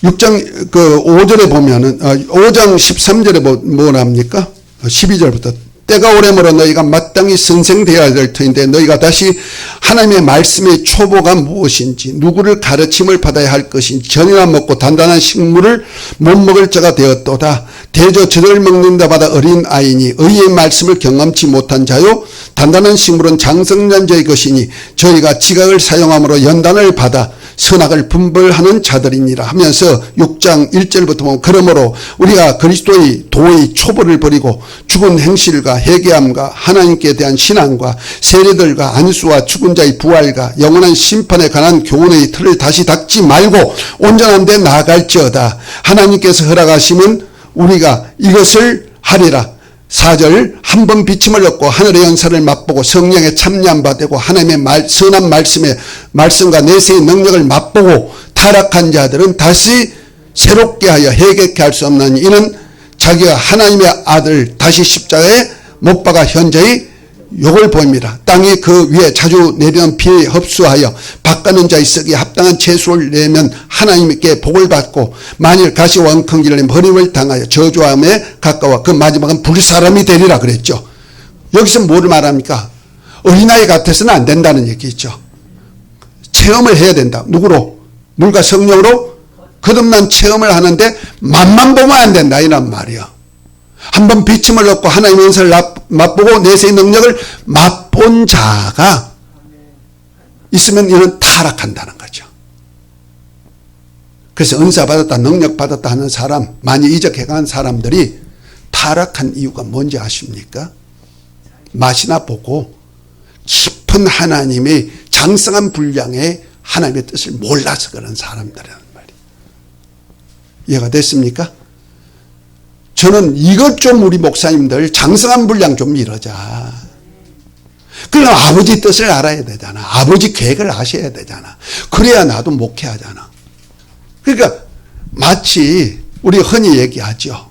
6장 5절에 보면은 5장 13절에 뭐랍니까? 12절부터 때가 오래므로 너희가 마땅히 선생되어야 될 터인데 너희가 다시 하나님의 말씀의 초보가 무엇인지 누구를 가르침을 받아야 할 것인지 전이나 먹고 단단한 식물을 못 먹을 자가 되었도다. 대저 젖을 먹는다 바다 어린 아이니 의의 말씀을 경험치 못한 자요 단단한 식물은 장성한 자의 것이니 저희가 지각을 사용함으로 연단을 받아 선악을 분별하는 자들이니라 하면서 6장 1절부터 보면 그러므로 우리가 그리스도의 도의 초보를 버리고 죽은 행실과 회개함과 하나님께 대한 신앙과 세례들과 안수와 죽은 자의 부활과 영원한 심판에 관한 교훈의 틀을 다시 닦지 말고 온전한 데 나아갈지어다. 하나님께서 허락하시면 우리가 이것을 하리라. 4절 한 번 비침을 얻고 하늘의 연사를 맛보고 성령에 참여한 바 되고 하나님의 선한 말씀과 내세의 능력을 맛보고 타락한 자들은 다시 새롭게 하여 회개케 할 수 없나니 이는 자기가 하나님의 아들 다시 십자가에 못 박아 현재의 요걸 보입니다. 땅이 그 위에 자주 내리는 비에 흡수하여 밭가는 자의 썩기에 합당한 채소를 내면 하나님께 복을 받고 만일 가시와 엉겅기를 내면 버림을 당하여 저주함에 가까워 그 마지막은 불사람이 되리라 그랬죠. 여기서 뭐를 말합니까? 어린아이 같아서는 안 된다는 얘기죠. 체험을 해야 된다. 누구로? 물과 성령으로 거듭난 체험을 하는데 맛만 보면 안 된다 이란 말이야. 한번 비침을 얻고 하나님의 은사를 맛보고 내세의 능력을 맛본 자가 있으면 이는 타락한다는 거죠. 그래서 은사 받았다 능력 받았다 하는 사람, 많이 이적해간 사람들이 타락한 이유가 뭔지 아십니까? 맛이나 보고 깊은 하나님의 장성한 분량의 하나님의 뜻을 몰라서 그런 사람들이란 말이에요. 이해가 됐습니까? 저는 이것 좀 우리 목사님들 장성한 분량 좀 이러자. 그럼 아버지 뜻을 알아야 되잖아. 아버지 계획을 아셔야 되잖아. 그래야 나도 목회하잖아. 그러니까 마치 우리 흔히 얘기하죠.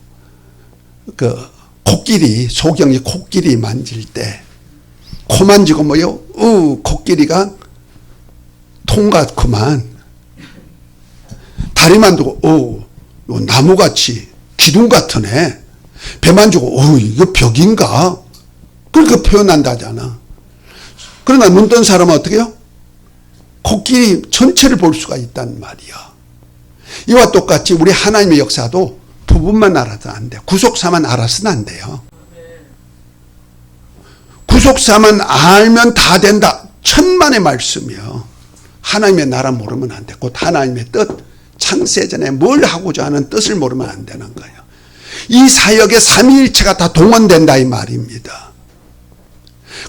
그 코끼리, 소경이 코끼리 만질 때 코 만지고 뭐요? 코끼리가 통 같구만. 다리만 두고 나무같이 기둥 같으네. 배 만지고 이거 벽인가? 그렇게 표현한다잖아. 그러나 눈 뜬 사람은 어떻게 해요? 코끼리 전체를 볼 수가 있단 말이야. 이와 똑같이 우리 하나님의 역사도 부분만 알아도 안 돼. 구속사만 알아서는 안 돼요. 구속사만 알면 다 된다. 천만의 말씀이요. 하나님의 나라 모르면 안 돼. 곧 하나님의 뜻, 창세전에 뭘 하고자 하는 뜻을 모르면 안 되는 거예요. 이 사역에 삼위일체가 다 동원된다 이 말입니다.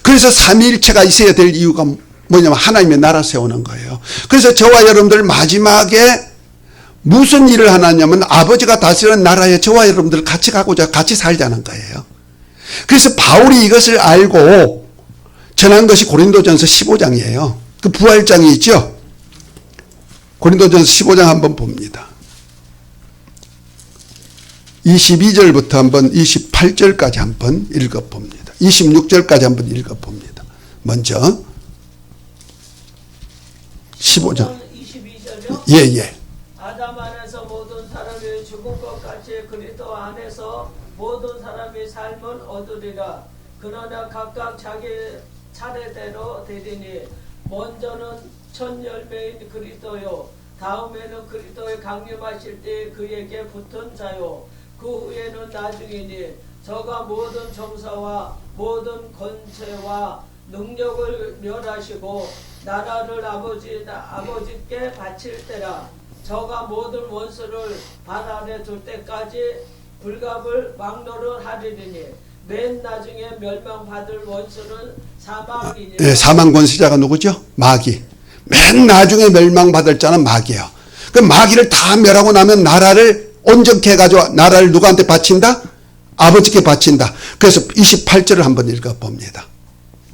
그래서 삼위일체가 있어야 될 이유가 뭐냐면 하나님의 나라 세우는 거예요. 그래서 저와 여러분들 마지막에 무슨 일을 하냐면 아버지가 다스리는 나라에 저와 여러분들 같이 가고자 같이 살자는 거예요. 그래서 바울이 이것을 알고 전한 것이 고린도전서 15장이에요. 그 부활장이 있죠. 고린도전서 15장 한번 봅니다. 22절부터 한번 28절까지 한번 읽어봅니다. 26절까지 한번 읽어봅니다. 먼저 15장 22절요? 예예. 아담 안에서 모든 사람이 죽은 것 같이 그리스도 안에서 모든 사람이 삶을 얻으리라. 그러나 각각 자기 차례대로 되리니 먼저는 첫 열매인 그리스도요, 다음에는 그리스도의 강림하실 때 그에게 붙은 자요, 그 후에는 나중이니 저가 모든 정사와 모든 권세와 능력을 멸하시고 나라를 아버지께 바칠 때라. 저가 모든 원수를 발 아래 둘 때까지 불갑을 막노를 하리니 맨 나중에 멸망받을 원수는 사망이니라. 네, 사망 권세자가 누구죠? 마귀. 맨 나중에 멸망받을 자는 마귀예요. 그 마귀를 다 멸하고 나면 나라를 온전케 해가지고 나라를 누구한테 바친다? 아버지께 바친다. 그래서 28절을 한번 읽어봅니다.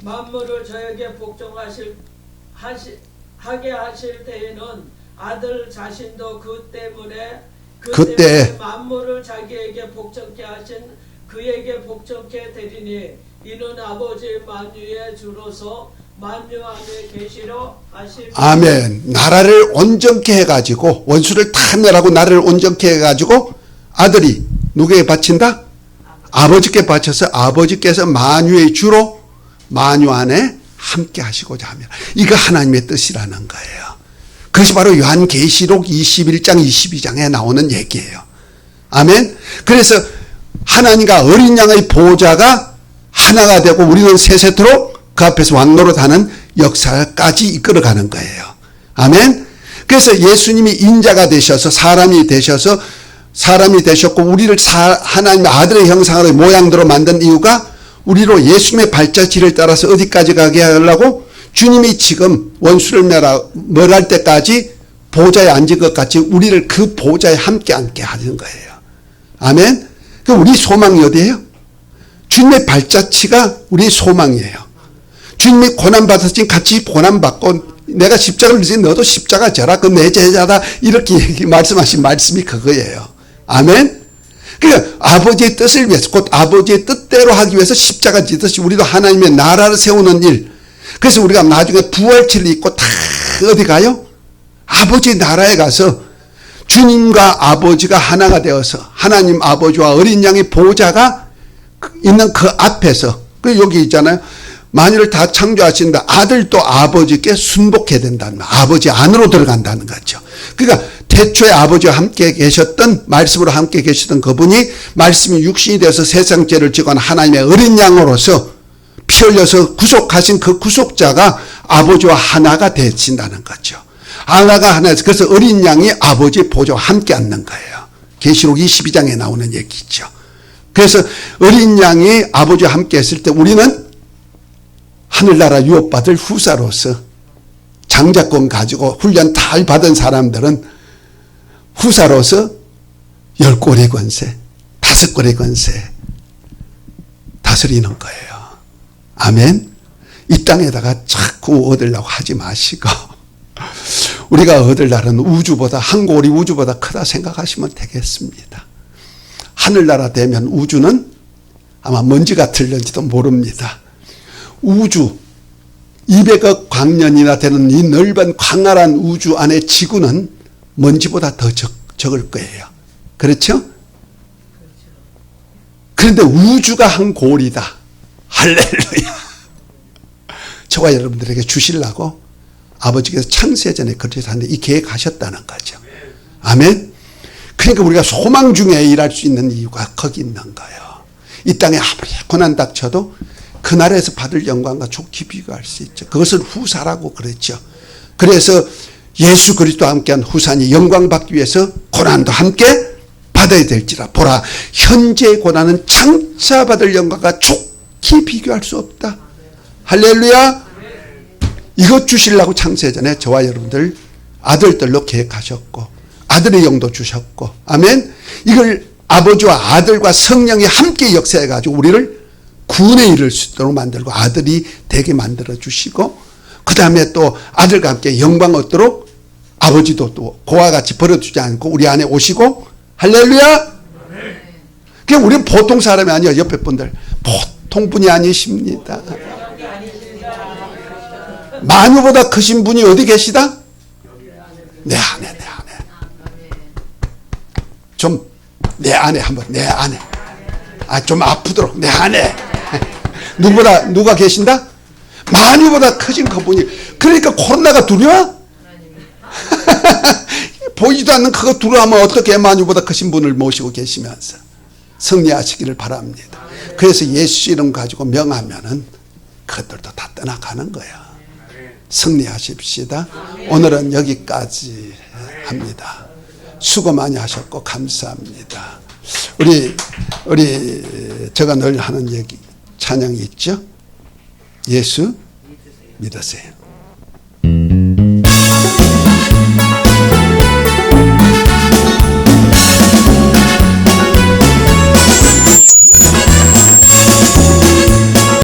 만물을 저에게 하게 하실 때에는 아들 자신도 그 때문에 만물을 자기에게 복종케 하신 그에게 복종케 되리니 이는 아버지의 만유의 주로서 만유 안에 계시려 하실. 아멘. 나라를 온전케 해가지고 원수를 다 멸하고 나라를 온전케 해가지고 아들이 누구에게 바친다? 아버지께 바쳐서 아버지께서 만유의 주로 만유 안에 함께 하시고자 합니다. 이거 하나님의 뜻이라는 거예요. 그것이 바로 요한계시록 21장 22장에 나오는 얘기예요. 아멘. 그래서 하나님과 어린 양의 보호자가 하나가 되고 우리는 세세토록 그 앞에서 왕노릇하는 역사까지 이끌어가는 거예요. 아멘. 그래서 예수님이 인자가 되셔서 사람이 되셨고 우리를 하나님의 아들의 형상으로 모양대로 만든 이유가 우리로 예수님의 발자취를 따라서 어디까지 가게 하려고 주님이 지금 원수를 멸할 때까지 보좌에 앉은 것 같이 우리를 그 보좌에 함께 앉게 하는 거예요. 아멘. 그 우리 소망이 어디예요? 주님의 발자취가 우리 소망이에요. 주님이 고난받았으니 같이 고난받고 내가 십자가를 지니 너도 십자가 져라. 그 내 제자다. 이렇게 말씀하신 말씀이 그거예요. 아멘. 그러니까 아버지의 뜻을 위해서, 곧 아버지의 뜻대로 하기 위해서 십자가 지듯이 우리도 하나님의 나라를 세우는 일. 그래서 우리가 나중에 부활체를 입고 다 어디 가요? 아버지 나라에 가서 주님과 아버지가 하나가 되어서 하나님 아버지와 어린 양의 보좌가 있는 그 앞에서, 그 여기 있잖아요. 만유를 다 창조하신다. 아들도 아버지께 순복해야 된다는 말. 아버지 안으로 들어간다는 거죠. 그러니까 태초에 아버지와 함께 계셨던, 말씀으로 함께 계셨던 그분이 말씀이 육신이 되어서 세상 죄를 지고 하나님의 어린 양으로서 피 흘려서 구속하신 그 구속자가 아버지와 하나가 되신다는 거죠. 하나가 하나에서, 그래서 어린 양이 아버지 보좌와 함께 앉는 거예요. 계시록 22장에 나오는 얘기죠. 그래서 어린 양이 아버지와 함께 했을 때 우리는 하늘나라 유업받을 후사로서, 장자권 가지고 훈련 잘 받은 사람들은 후사로서 10골의 권세, 5골의 권세 다스리는 거예요. 아멘. 이 땅에다가 자꾸 얻으려고 하지 마시고 우리가 얻을 날은 우주보다, 한 골이 우주보다 크다 생각하시면 되겠습니다. 하늘나라 되면 우주는 아마 먼지가 들는지도 모릅니다. 우주 200억 광년이나 되는 이 넓은 광활한 우주 안에 지구는 먼지보다 더 적을 거예요. 그렇죠? 그런데 우주가 한 골이다. 할렐루야. 저와 여러분들에게 주시려고 아버지께서 창세전에 그렇게 하는데 이 계획하셨다는 거죠. 아멘. 그러니까 우리가 소망 중에 일할 수 있는 이유가 거기 있는 거예요. 이 땅에 아무리 고난 닥쳐도 그날에서 받을 영광과 좋게 비교할 수 있죠. 그것을 후사라고 그랬죠. 그래서 예수 그리스도와 함께한 후사니 영광 받기 위해서 고난도 함께 받아야 될지라. 보라, 현재의 고난은 장차 받을 영광과 좋게 비교할 수 없다. 할렐루야. 이것 주시려고 창세전에 저와 여러분들 아들들로 계획하셨고 아들의 영도 주셨고, 아멘. 이걸 아버지와 아들과 성령이 함께 역사해가지고 우리를 구원에 이를 수 있도록 만들고 아들이 되게 만들어 주시고, 그 다음에 또 아들과 함께 영광 얻도록 아버지도 또 그와 같이 버려두지 않고 우리 안에 오시고, 할렐루야. 그냥 우리는 보통 사람이 아니에요. 옆에 분들 보통 분이 아니십니다. 만유보다 크신 분이 어디 계시다? 내 안에, 내 안에. 좀 내 안에 한번, 내 안에. 좀 아프도록 내 안에. 누가 계신다? 만유보다 크신 그분이. 그러니까 코로나가 두려워? 보이지도 않는 그거 두려워하면 어떻게 만유보다 크신 분을 모시고 계시면서 승리하시기를 바랍니다. 그래서 예수 이름 가지고 명하면은 그것들도 다 떠나가는 거야. 승리하십시다. 오늘은 여기까지 합니다. 수고 많이 하셨고 감사합니다. 우리 제가 늘 하는 얘기 찬양이 있죠. 예수 믿으세요.